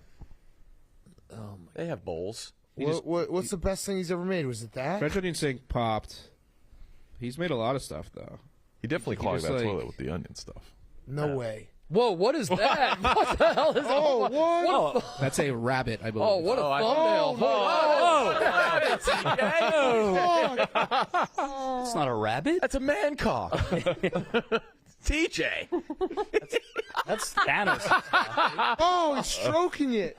they have bowls. What's the best thing he's ever made? Was it that? French onion sink popped. He's made a lot of stuff though. He definitely clogged just, that like- toilet with the onion stuff. No way. Whoa, what is that? What the hell is that? Oh, what? What a That's a rabbit, I believe. Oh, what a thumbnail. It's not a rabbit. That's a man cock. TJ. That's Thanos. Oh, he's stroking it.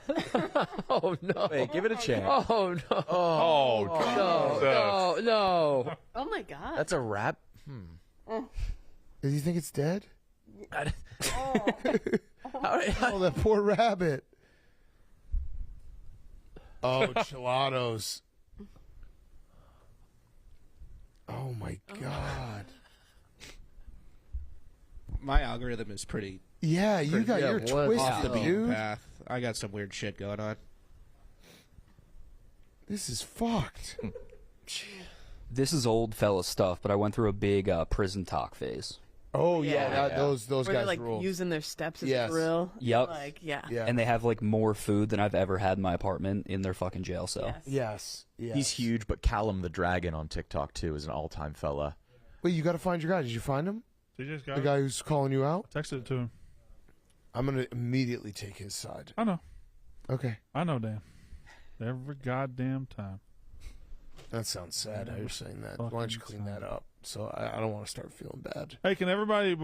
Oh no! Wait, give it a chance. Oh no! Oh, No! Oh my god. That's a rap. Does he think it's dead? How Oh, that poor rabbit. Oh, gelatos. Oh my god. My algorithm is pretty. Yeah, you got your off the twisted, beaten dude. path. I got some weird shit going on. This is fucked. This is old fella stuff, but I went through a big prison talk phase. Oh yeah, those Where guys they're like rule. using their steps as Yes. a drill. Yep. Like, yeah. And they have like more food than I've ever had in my apartment in their fucking jail cell. Yes. Yes. He's huge, but Callum the Dragon on TikTok too is an all-time fella. Wait, you got to find your guy. Did you find him? TJ's got The it. guy who's calling you out? Texted it to him. I'm gonna immediately take his side. I know. Okay. I know, Dan. Every goddamn time. That sounds sad how you're saying that. Why don't you clean that up? So I don't want to start feeling bad. Hey, can everybody,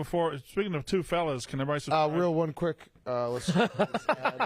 speaking of two fellas, can everybody subscribe? Real one quick. Let's ad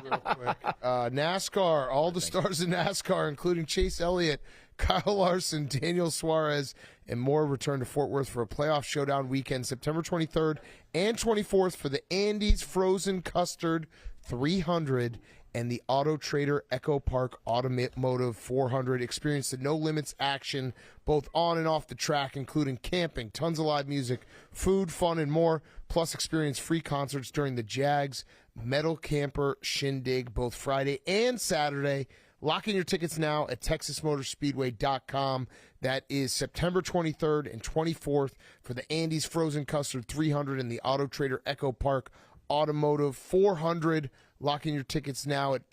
real quick. NASCAR, all the stars in NASCAR, including Chase Elliott, Kyle Larson, Daniel Suarez, and more return to Fort Worth for a playoff showdown weekend, September 23rd and 24th for the Andes Frozen Custard 300 and the Auto Trader Echo Park Automotive 400. Experience the no limits action both on and off the track, including camping, tons of live music, food, fun, and more. Plus, experience free concerts during the Jags Metal Camper Shindig both Friday and Saturday. Lock in your tickets now at TexasMotorspeedway.com. That is September 23rd and 24th for the Andes Frozen Custard 300 and the Auto Trader Echo Park Automotive 400. Lock in your tickets now at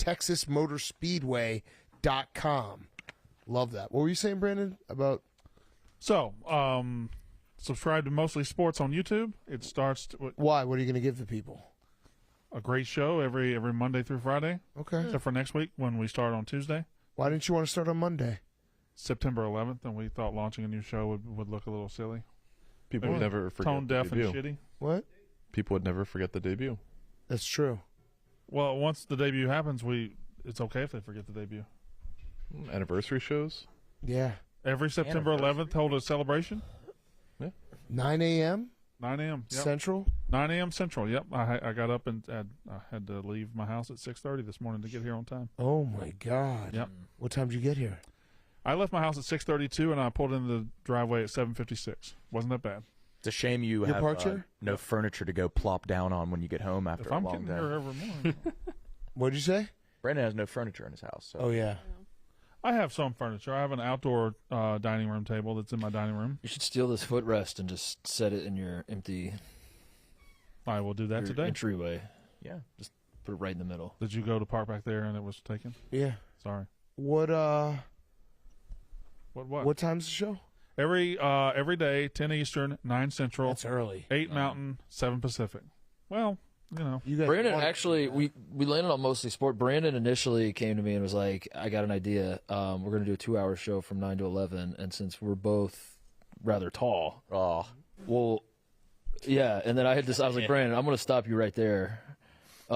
TexasMotorspeedway.com. Love that. What were you saying, Brandon, about? So, subscribe to Mostly Sports on YouTube. It starts. Why? What are you going to give the people? A great show every Monday through Friday. Okay. Except for next week when we start on Tuesday. Why didn't you want to start on Monday? September 11th, and we thought launching a new show would look a little silly. People would never forget tone the deaf debut. and shitty. What? People would never forget the debut. That's true. Well, once the debut happens, it's okay if they forget the debut. Anniversary shows? Yeah. Every September 11th, hold a celebration. Yeah. 9 a.m.? 9 a.m. Yep. Central? 9 a.m. Central, yep. I got up and I had to leave my house at 6:30 this morning to get here on time. Oh, my God. Yep. What time did you get here? I left my house at 6:32 and I pulled into the driveway at 7:56. Wasn't that bad. It's a shame you Your have departure? no furniture to go plop down on when you get home after If a I'm long getting day. here every morning. What did you say? Brandon has no furniture in his house. So. Oh, yeah. I have some furniture. I have an outdoor dining room table that's in my dining room. You should steal this footrest and just set it in your empty. I will do that your today. Entryway. Yeah. Just put it right in the middle. Did you go to park back there and it was taken? Yeah. Sorry. What time's the show? Every day, 10 Eastern, 9 Central. That's early. 8 Mountain, 7 Pacific. Well, you know. You guys Brandon, actually, we landed on Mostly Sport. Brandon initially came to me and was like, I got an idea. We're going to do a 2-hour show from 9 to 11. And since we're both rather tall. Well, yeah. And then I was like, Brandon, I'm going to stop you right there. I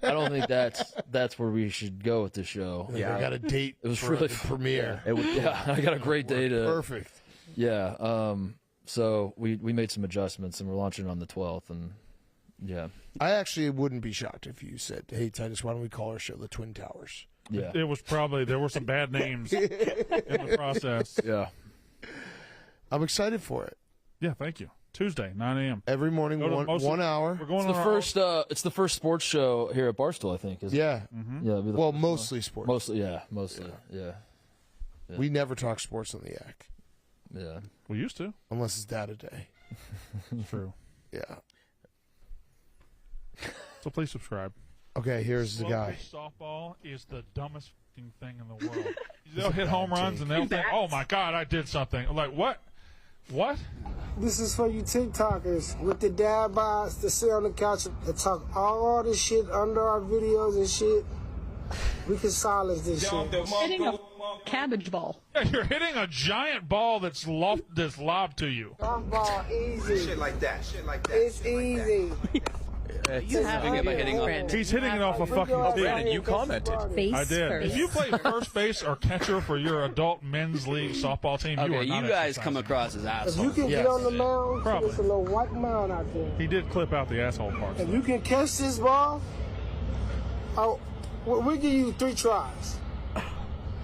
don't think that's where we should go with this show. Yeah, I got a date. It was for really the premiere. Yeah, I got a great day to. Perfect. Yeah. So we made some adjustments and we're launching on the 12th, and yeah. I actually wouldn't be shocked if you said, "Hey, Titus, why don't we call our show the Twin Towers?" Yeah. It was probably there were some bad names in the process. Yeah. I'm excited for it. Yeah, thank you. Tuesday, 9 a.m. Every morning, Go to Mostly- 1 hour. We're going It's on the first. It's the first sports show here at Barstool, I think. Isn't Yeah. It? Yeah. it'll be the Well, first mostly one. sports. Mostly, yeah. Mostly, yeah. We never talk sports on the Yak. Yeah. We used to. Unless it's data day. True. Yeah. So please subscribe. Okay, here's the guy. Softball is the dumbest fucking thing in the world. They'll hit home runs and they'll think, "Oh my God, I did something." I'm like, what? What? This is for you TikTokers with the dad bods to sit on the couch and talk all this shit under our videos and shit. We can silence this shit. cabbage ball. Yeah, you're hitting a giant ball that's lobbed to you. Softball, easy. Shit like that. It's easy. You have to by hitting on. He's hitting it off a fucking tee. Brandon, you commented. I did. First. If you play first base or catcher for your adult men's league softball team, you Okay, are not you guys exercising. come across as If assholes. you can get on the mound, Probably. there's a little white mound out there. He did clip out the asshole parts. If you can catch this ball, we'll give you 3 tries.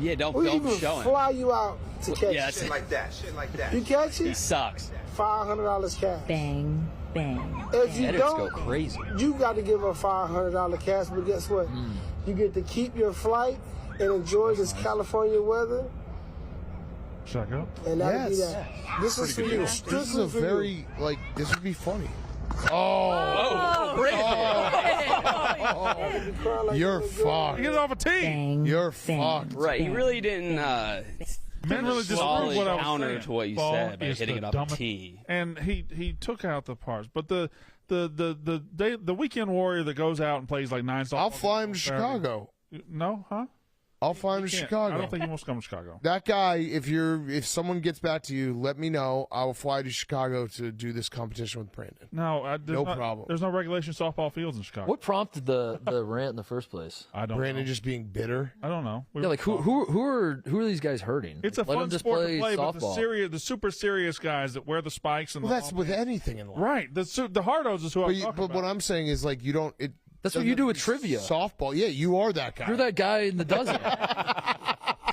Yeah, don't We'll even show him. fly you out to catch Yeah, it. Shit like that. You catch he it, sucks. $500 cash. Bang, bang. If you Editors don't, go crazy. you got to give a $500 cash. But guess what? You get to keep your flight and enjoy this California weather. Should I go? And that'll be Yes. that. This is for you. This is a very, like, this would be funny. You're fucked. Get it off a tee. Bang, You're bang. fucked. Right, he really didn't. Men really just solid what I was counter saying. to what you Ball said by is hitting the it off dumbest- a tee. And he took out the parts, but the weekend warrior that goes out and plays like 9 softball. I'll fly him to games on Saturday. Chicago. No, huh? I'll fly him to Can't. Chicago. I don't think he wants to come to Chicago. That guy, if someone gets back to you, let me know. I will fly to Chicago to do this competition with Brandon. No, No problem. There's no regulation softball fields in Chicago. What prompted the rant in the first place? I don't Brandon know. just being bitter. I don't know. Yeah, like who are these guys hurting? It's a Let them fun just sport to play, but softball. the super serious guys that wear the spikes and Well, the that's with anything in life. right. The hardos is who I'm talking But about. what I'm saying is, like, you don't. That's what you do with trivia. Softball. Yeah, you are that guy. You're that guy in the dozen.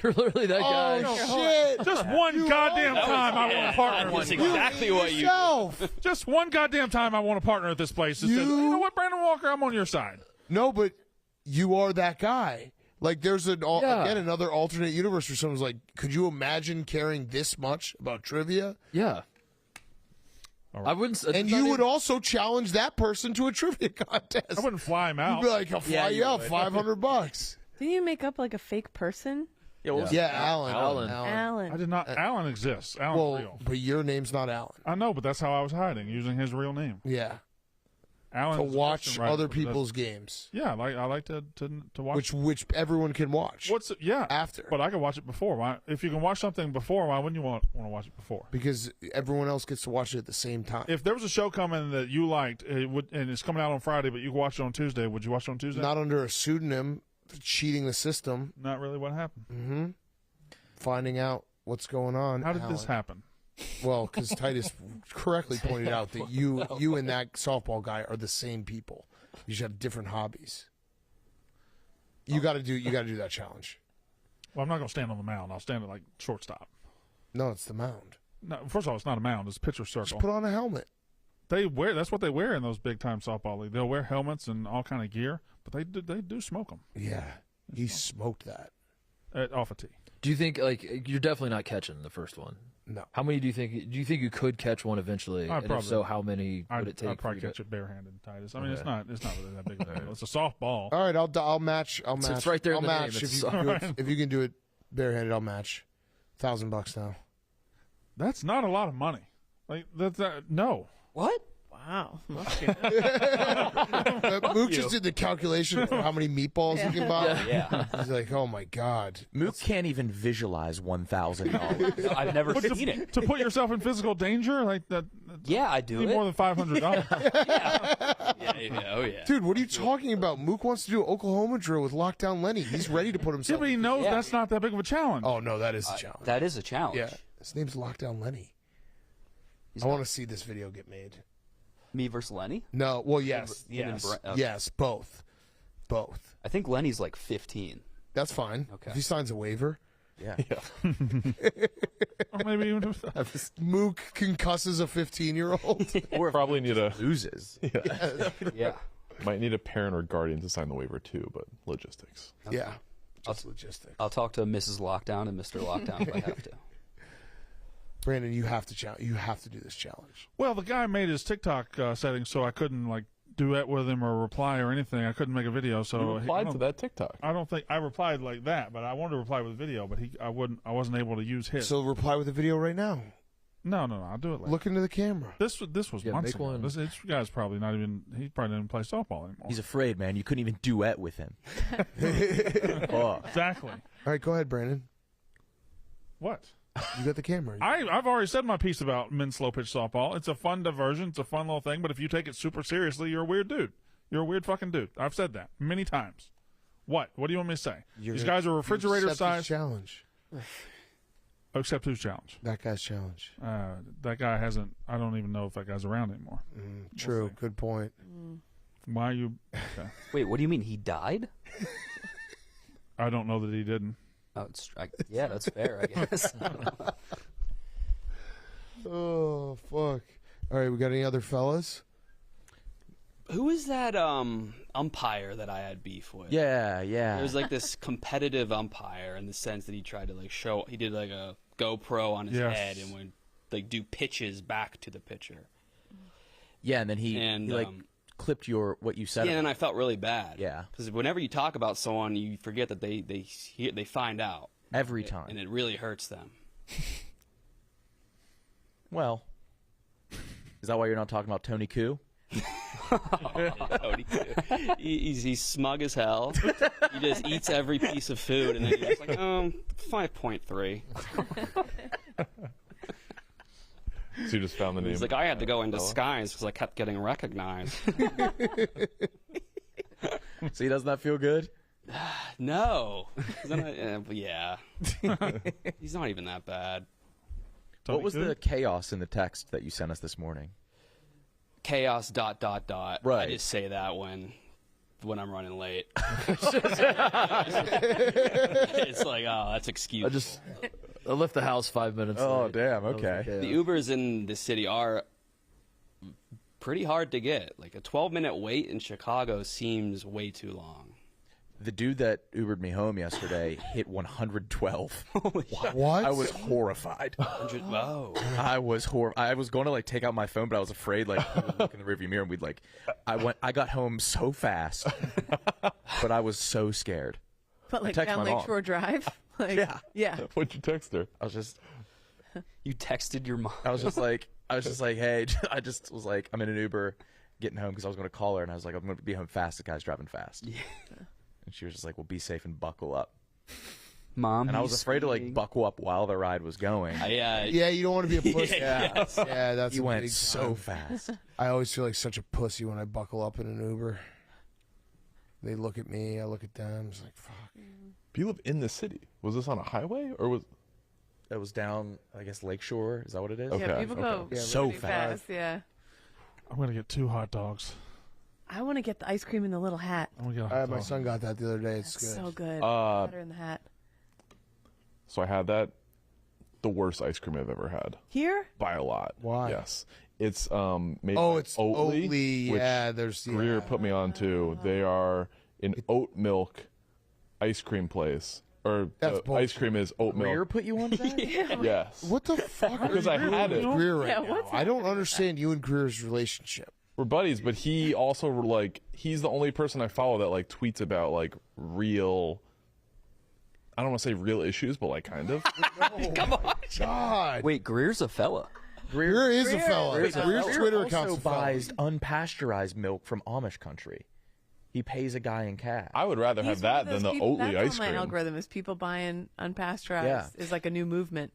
You're literally that guy. Oh, shit. Just one goddamn time I want to partner with That's you. exactly what you. Just one goddamn time I want to partner at this place. That says, you know what, Brandon Walker, I'm on your side. No, but you are that guy. Like, there's again another alternate universe where someone's like, could you imagine caring this much about trivia? Yeah. I wouldn't. And you would also challenge that person to a trivia contest. I wouldn't fly him out. You'd be like, I'll fly you out, $500. Didn't you make up like a fake person? Yeah, Alan. Alan. I did not. Alan exists. Alan's real. But your name's not Alan. I know, but that's how I was hiding, using his real name. Yeah. Alan To is a watch fiction writer, other but that's- people's games. Yeah, I like to watch. Which everyone can watch. What's it? Yeah, after? But I can watch it before. Why? If you can watch something before, why wouldn't you want to watch it before? Because everyone else gets to watch it at the same time. If there was a show coming that you liked, and it's coming out on Friday, but you could watch it on Tuesday, would you watch it on Tuesday? Not under a pseudonym, cheating the system. Not really what happened. Mm-hmm. Finding out what's going on. How did this happen? Well, because Titus correctly pointed out that you and that softball guy are the same people. You should have different hobbies. You got to do that challenge. Well, I'm not going to stand on the mound. I'll stand at like shortstop. No, it's the mound. No, first of all, it's not a mound. It's a pitcher circle. Just put on a helmet. That's what they wear in those big time softball leagues. They'll wear helmets and all kind of gear, but they do smoke them. Yeah, he smoked that off a tee. Do you think you're definitely not catching the first one? No. How many do you think you could catch one eventually? And if so, how many would it take? I'd probably for you catch it barehanded, Titus. I mean, Okay. it's not really that big of a deal. It's a softball. All right, I'll match. It's right there I'll in the name. match It's if you can do it. If you can do it barehanded, I'll match. $1,000 now. That's not a lot of money. Like no. What? Wow. Mook just did the calculation for how many meatballs he can buy. Yeah. He's like, oh my god. Mook can't even visualize $1,000. I've never seen it. To put yourself in physical danger like that. Yeah, I do need it. more than $500. Oh yeah. Dude, what are you talking about? Mook wants to do an Oklahoma drill with Lockdown Lenny. He's ready to put Yeah, himself. but he knows that's not that big of a challenge. Oh no, that is a challenge. That is a challenge. Yeah, his name's Lockdown Lenny. I want to see this video get made. Me versus Lenny? No, well, yes, Him and yes, Brent- okay. yes, both. I think Lenny's like 15. That's fine. Okay. If he signs a waiver. Yeah. Or maybe even Mook concusses a 15-year-old. Or probably need a loses. Yeah. Might need a parent or guardian to sign the waiver too, but logistics. Okay. Yeah, just logistics. I'll talk to Mrs. Lockdown and Mr. Lockdown if I have to. Brandon, you have to you have to do this challenge. Well, the guy made his TikTok settings so I couldn't like duet with him or reply or anything. I couldn't make a video, so You replied to that TikTok. I don't think I replied like that, but I wanted to reply with video, but I wasn't able to use his. So reply with a video right now. No, I'll do it later. Look into the camera. This was Yeah, months make ago. one. This guy's probably not even. He probably didn't play softball anymore. He's afraid, man. You couldn't even duet with him. Exactly. All right, go ahead, Brandon. What? You got the camera. I've already said my piece about men's slow pitch softball. It's a fun diversion. It's a fun little thing. But if you take it super seriously, you're a weird dude. You're a weird fucking dude. I've said that many times. What? What do you want me to say? These guys are refrigerator size. Challenge. Accept whose challenge? That guy's challenge. That guy hasn't. I don't even know if that guy's around anymore. True. We'll Good point. Why are you? Okay. Wait, what do you mean he died? I don't know that he didn't. Oh, yeah, that's fair, I guess. Oh, fuck. All right, we got any other fellas? Who is that umpire that I had beef with? Yeah. There was like this competitive umpire in the sense that he tried to like show. He did like a GoPro on his head and would like do pitches back to the pitcher. Yeah, and then he like clipped what you said. Yeah, and I felt really bad. Yeah, because whenever you talk about someone, you forget that they find out every time, and it really hurts them. Well, is that why you're not talking about Tony Koo? Tony Koo. He's smug as hell. He just eats every piece of food, and then he's like, 5.3. So you just found the name. He's like, I had to go in disguise because I kept getting recognized. See, doesn't that feel good? No. Yeah. He's not even that bad. What was the chaos in the text that you sent us this morning? Chaos ... Right. I just say that when I'm running late. It's like, oh, that's excusable. I left the house 5 minutes Oh, late. damn, okay. The Ubers in the city are pretty hard to get. Like a 12-minute wait in Chicago seems way too long. The dude that Ubered me home yesterday hit 112. What? I was horrified. 100. Whoa. I was going to like take out my phone, but I was afraid like we would look in the rearview mirror and we'd like. I got home so fast, but I was so scared. But like text down my mom. Lakeshore Drive. Like, yeah. What'd you text her? I was just. You texted your mom. I was just like, hey, I just was like, I'm in an Uber, getting home because I was going to call her, and I was like, I'm going to be home fast. The guy's driving fast. Yeah. And she was just like, well, be safe and buckle up. Mom, and I was afraid to like buckle up while the ride was going. Yeah, you don't want to be a pussy. Yeah, that's you a went big so time. fast. I always feel like such a pussy when I buckle up in an Uber. They look at me, I look at them. It's like, fuck. You live in the city. Was this on a highway or was? It was down, I guess, Lakeshore. Is that what it is? Okay. Yeah, people go so really fast. Yeah. I'm gonna get 2 hot dogs. I want to get the ice cream in the little hat. I'm gonna get a hot dog. My son got that the other day. It's That's good. so good. Butter in the hat. So I had that. The worst ice cream I've ever had. Here? By a lot. Why? Yes. It's made by it's Oatly. Oatly. Which Yeah, there's Greer put me on to. They are an oat milk ice cream place. Or That's the ice cream is oat milk. Greer put you on to that? Yes. What the fuck? Because I had it. Greer right Yeah, now. what's I don't understand you and Greer's relationship. We're buddies, but he also like he's the only person I follow that like tweets about like real. I don't want to say real issues, but like kind of. Come on. God. Wait, Greer's a fella. Greer is a fella. Greer's Twitter also account's a fella. buys unpasteurized milk from Amish country. He pays a guy in cash. I would rather have He's one that of than those the people- Oatly that's ice on my cream. algorithm is people buying unpasteurized Yeah. is like a new movement.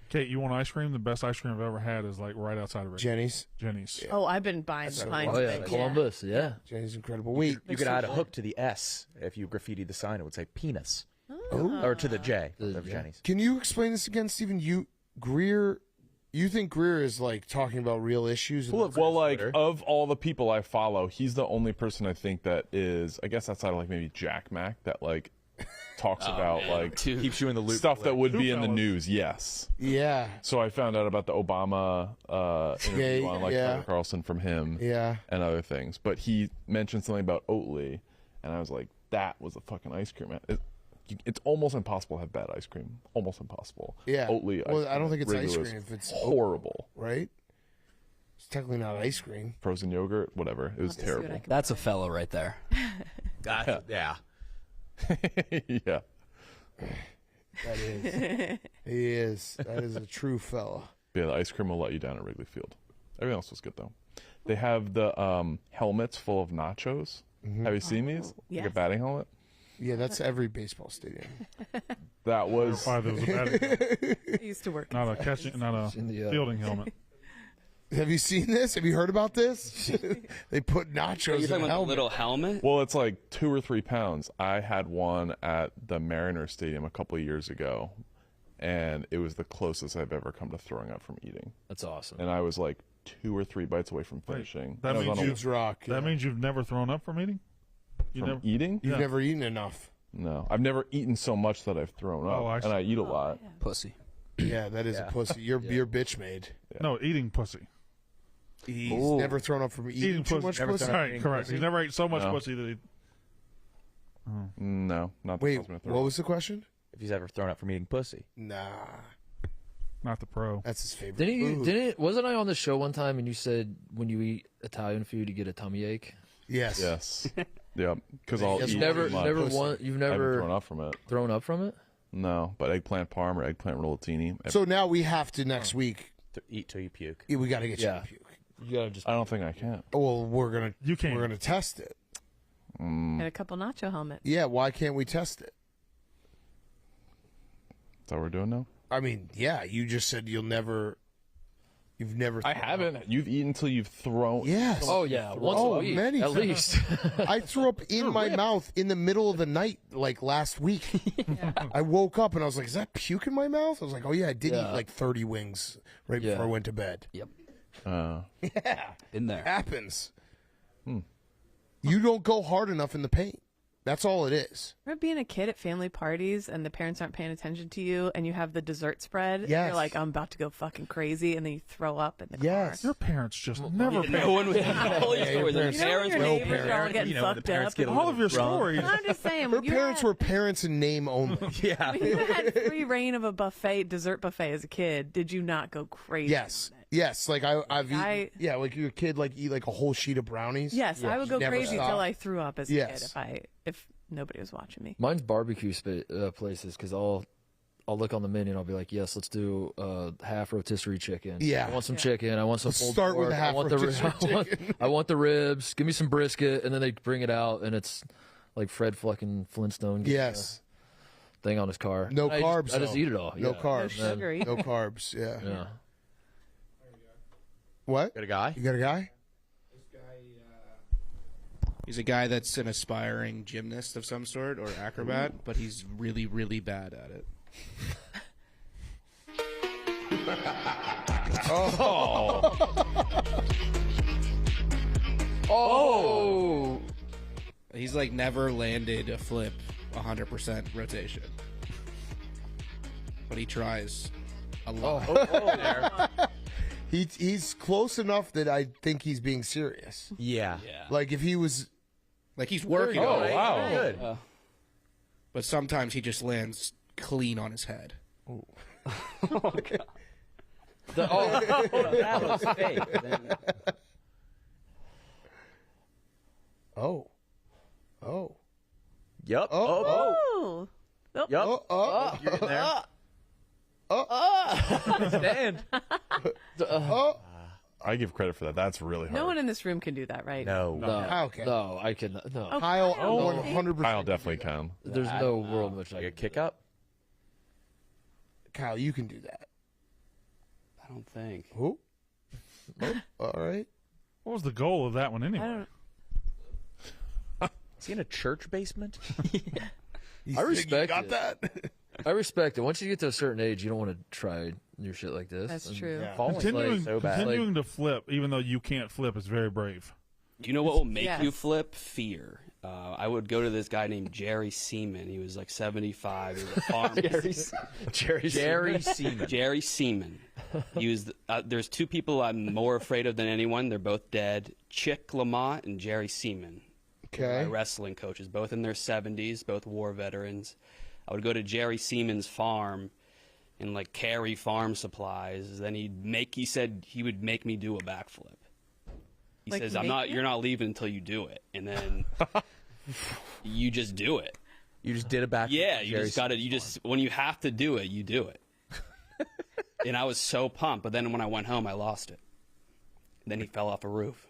Kate, you want ice cream? The best ice cream I've ever had is like right outside of Wrigley. Jenny's. Jenny's. Oh, I've been buying pints of it. Columbus, yeah. Jenny's incredible. Wait, You could add a hook to the S if you graffitied the sign. It would say penis. Oh. Or to the J of Jenny's. Can you explain this again, Stephen? You think Greer is like talking about real issues? Well, like of all the people I follow, he's the only person I think that is, I guess outside of like maybe Jack Mac, that like talks about like keeps you in the loop. stuff that would be in the fellas. news. Yes. Yeah. So I found out about the Obama interview on like Tucker Carlson from him. Yeah. And other things, but he mentioned something about Oatly, and I was like, that was a fucking ice cream. It's almost impossible to have bad ice cream. Almost impossible. Yeah. Oatly. Well, ice I don't cream think it's ice regular cream is if it's horrible. Right? It's technically not ice cream. Frozen yogurt, whatever. It was terrible. That's a fella right there. Yeah. Yeah. That is. He is. That is a true fella. Yeah, the ice cream will let you down at Wrigley Field. Everything else was good though. They have the helmets full of nachos. Have you seen these? Yes. Like a batting helmet. Yeah, that's every baseball stadium. That was. Why there was a bad I used to work. not a catching, not a fielding helmet. Have you seen this? Have you heard about this? They put nachos You're talking in a about the helmet. little helmet? Well, it's like 2 or 3 pounds. I had one at the Mariners Stadium a couple of years ago, and it was the closest I've ever come to throwing up from eating. That's awesome. And I was like 2 or 3 bites away from finishing. That I was means on a- you've That means you've never thrown up from eating. You from never eating? You've never eaten enough. No, I've never eaten so much that I've thrown up, Oh, I and see. I eat a lot. Pussy. Yeah, that is a pussy. You're bitch made. No, eating pussy. He's never thrown up from eating too much pussy. Right, correct. He's never ate so much pussy that he. No, not the Wait, pussy I'm gonna throw what up. was the question? If he's ever thrown up from eating pussy. Nah. Not the pro. That's his favorite. Wasn't I on the show one time and you said when you eat Italian food you get a tummy ache? Yes. Yes. Yep. Because I'll eat never too much. you've I haven't never thrown up from it. Thrown up from it? No, but eggplant parm or eggplant rollatini. So now we have to next week. To eat till you puke. Yeah, we got to get you Yeah. to puke. You gotta just. I don't think I can. Well, we're gonna. You can't. We're gonna test it. And a couple nacho helmets. Yeah. Why can't we test it? Is that what we're doing now? I mean, yeah. You just said you've never. I haven't. You've eaten till you've thrown. Yes. Oh yeah, once a week many at times. least. I threw up in my mouth in the middle of the night, like last week. I woke up and I was like, "Is that puke in my mouth?" I was like, "Oh yeah, I did eat like 30 wings right before I went to bed." Yep. Yeah, In there. it happens. You don't go hard enough in the paint. That's all it is. Remember being a kid at family parties and the parents aren't paying attention to you and you have the dessert spread? Yes. You're like, I'm about to go fucking crazy, and then you throw up in the Yes. Your parents just never. No one would all these Yeah, your stories. The parents- parents your were neighbors are all getting fucked up. All of your stories. I'm just saying, Her when you parents were parents in name only. Yeah. when you had free reign of a buffet, dessert buffet as a kid, did you not go crazy? Yes. Yes. Like I've eaten. Yeah. Like your kid, like eat like a whole sheet of brownies. Yes, I would go Never crazy stop. till I threw up as a Yes. kid if nobody was watching me. Mine's barbecue places because I'll look on the menu and I'll be like, yes, let's do half rotisserie chicken. Yeah. I want some chicken. I want some. Let's pulled start with pork. the half I want rotisserie chicken. I want the ribs. Give me some brisket, and then they bring it out, and it's like Fred fucking Flintstone. Gets Yes. a thing on his car. No I carbs. I just though. eat it all. No yeah. carbs. No sugar either. No carbs. Yeah. Yeah. What? Got a guy? You got a guy? He's a guy that's an aspiring gymnast of some sort or acrobat, but he's really, really bad at it. Oh. He's like never landed a flip 100% rotation. But he tries a lot. He's close enough that I think he's being serious. Yeah. Like if he was. Like he's working Oh, on it. wow. Good. But sometimes he just lands clean on his head. Oh, God. That was fake. Then- Oh. Oh. Yup. Oh. Oh. Yup. Oh. Oh. You're in there. Stand. Oh. I give credit for that. That's really hard. No one in this room can do that, right? No. No. Okay. No, I can. No. Oh, Kyle, Kyle. 100%. Kyle definitely can. There's no world in which I Like a can. kick up? Kyle, you can do that. I don't think. Oh. All right. What was the goal of that one I anyway? don't. Is he in a church basement? You I think respect you got it. that. I respect it. Once you get to a certain age, you don't want to try new shit like this. That's And- true. Yeah. Falling Continuing, so bad. continuing to flip, even though you can't flip, is very brave. Do you know what will make Yes. you flip? Fear. I would go to this guy named Jerry Seaman. He was like 75. He was a farmer. Jerry Seaman. Jerry Seaman. He was. There's two people I'm more afraid of than anyone. They're both dead. Chick Lamont and Jerry Seaman. Okay. My wrestling coaches, both in their 70s, both war veterans. I would go to Jerry Seaman's farm and like carry farm supplies. Then he said he would make me do a backflip. He Like says, make you? you're not leaving until you do it. And then you just do it. You just did a back. Yeah, you just got to, when you have to do it, you do it. And I was so pumped. But then when I went home, I lost it. And then he fell off a roof.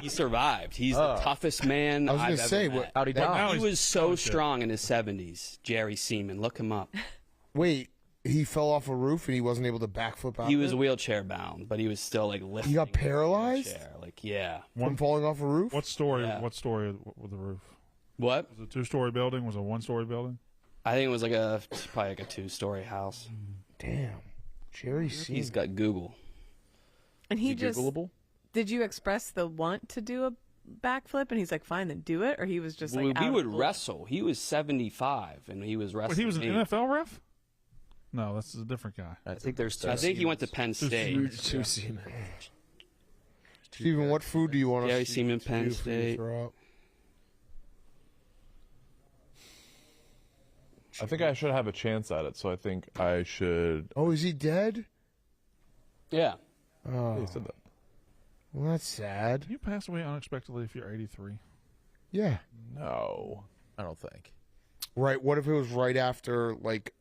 He survived. He's the toughest man I was I've gonna ever say, met. how'd he die? He was so strong in his 70s. Jerry Seaman, look him up. Wait, he fell off a roof and he wasn't able to backflip out? He of was it? wheelchair bound, but he was still like lifting. He got paralyzed? Chair. Like, yeah. From falling off a roof? What story? Yeah. What story with the roof? What? Was it a 2-story building? Was it a 1-story building? I think it was probably like a 2-story house. Damn. Jerry Seaman. He's got Google. And he Is it just Googleable? Did you express the want to do a backflip and he's like, fine, then do it? Or he was just like, we out of would the blue? wrestle. He was 75 and he was wrestling. Wait, he was an me. NFL ref? No, that's a different guy. I think there's two. I think he went to Penn State. Two Seaman. Steven, what food do you want Jerry us to Seaman, to Penn do for you to State. throw out? I think I should have a chance at it, so I think I should. Oh, is he dead? Yeah. Oh, He said that. well, that's sad. You pass away unexpectedly if you're 83. Yeah. No. I don't think. Right. What if it was right after, like,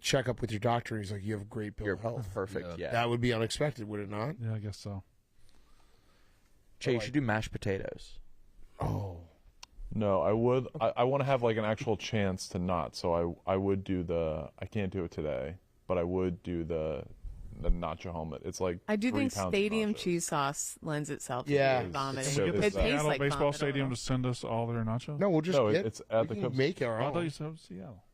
checkup with your doctor and he's like, you have great bill of health? Perfect. Yeah. That would be unexpected, would it not? Yeah, I guess so. Jay, you should do mashed potatoes. Oh. No, I would. I want to have like an actual chance to not. So I would do the. I can't do it today, but I would do the nacho helmet. It's like I do 3 think pounds of stadium nachos. cheese sauce lends itself to Yeah. vomiting. Can we get the It tastes Seattle like baseball vomit stadium overall. to send us all their nachos? No, we'll just No, get it's at we the can Cubs. make our Oh, I thought own. you said Seattle.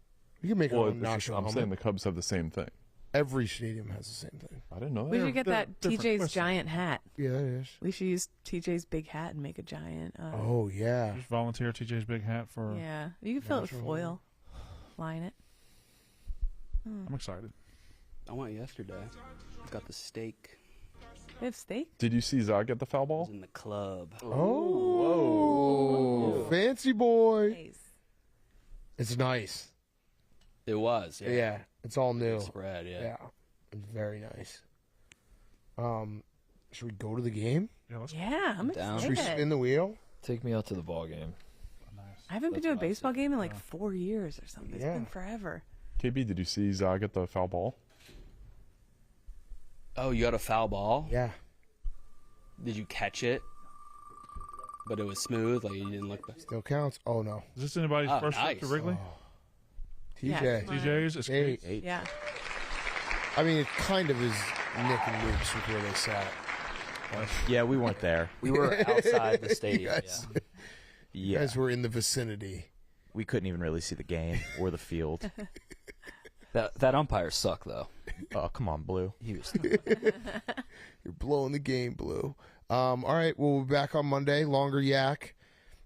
We can make our Well, own it's just- nacho I'm saying helmet. the Cubs have the same thing. Every stadium has the same thing. I didn't know that. We should get they're that different TJ's questions. giant hat. Yeah, that is. We should use TJ's big hat and make a giant. Oh, yeah. Just volunteer TJ's big hat for. Yeah, you can fill it with Nacho foil. Line it. I'm excited. I went yesterday. Got the steak. They have steak. Did you see Zach get the foul I ball? was in the club. Oh, fancy boy. Nice. It's nice. It was. Yeah, Yeah. it's all new. Spread. Yeah. Yeah, it's very nice. Should we go to the game? Yeah, let's Yeah, I'm Down. Should we excited. spin the wheel? Take me out to the ball game. I haven't been That's to a what I baseball game in like 4 years or something. It's Yeah. been forever. KB, did you see Zach get the foul ball? Oh, you got a foul ball? Yeah. Did you catch it? But it was smooth. Like you didn't look. Still counts. Oh no. Is this anybody's Oh, first trip nice. to Wrigley? Yeah, TJ. come on. TJ's? It's Eight. Yeah. I mean, it kind of is Nick and Luke's with where they sat. Yeah, we weren't there. We were outside the stadium. Yes. Yeah. You Yeah. guys were in the vicinity. We couldn't even really see the game or the field. That umpire sucked though. Oh, come on, Blue. He was. You're blowing the game, Blue. All right, we'll be back on Monday. Longer yak.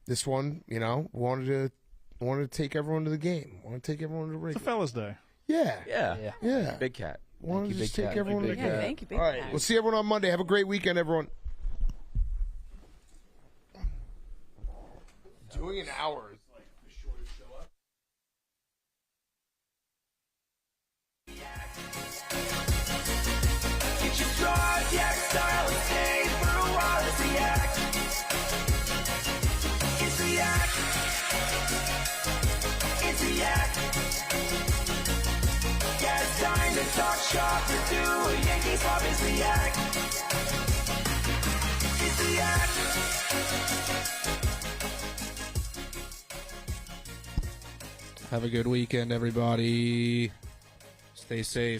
This one, wanted to take everyone to the game. Want to take everyone to It's a Wrigley. fella's day. Yeah. Yeah. Yeah. Big cat. Want to you, just Big take Cat. everyone to the Big game. Yeah, thank you, Big All right, Cat. we'll see everyone on Monday. Have a great weekend, everyone. Doing an hour is like the shortest show up. Get your drive, yak style, and stay for a while. It's the yak. It's the yak. It's the yak. Yeah, it's time to talk shop or do a Yankees pop. It's the yak. It's the yak. Have a good weekend, everybody. Stay safe.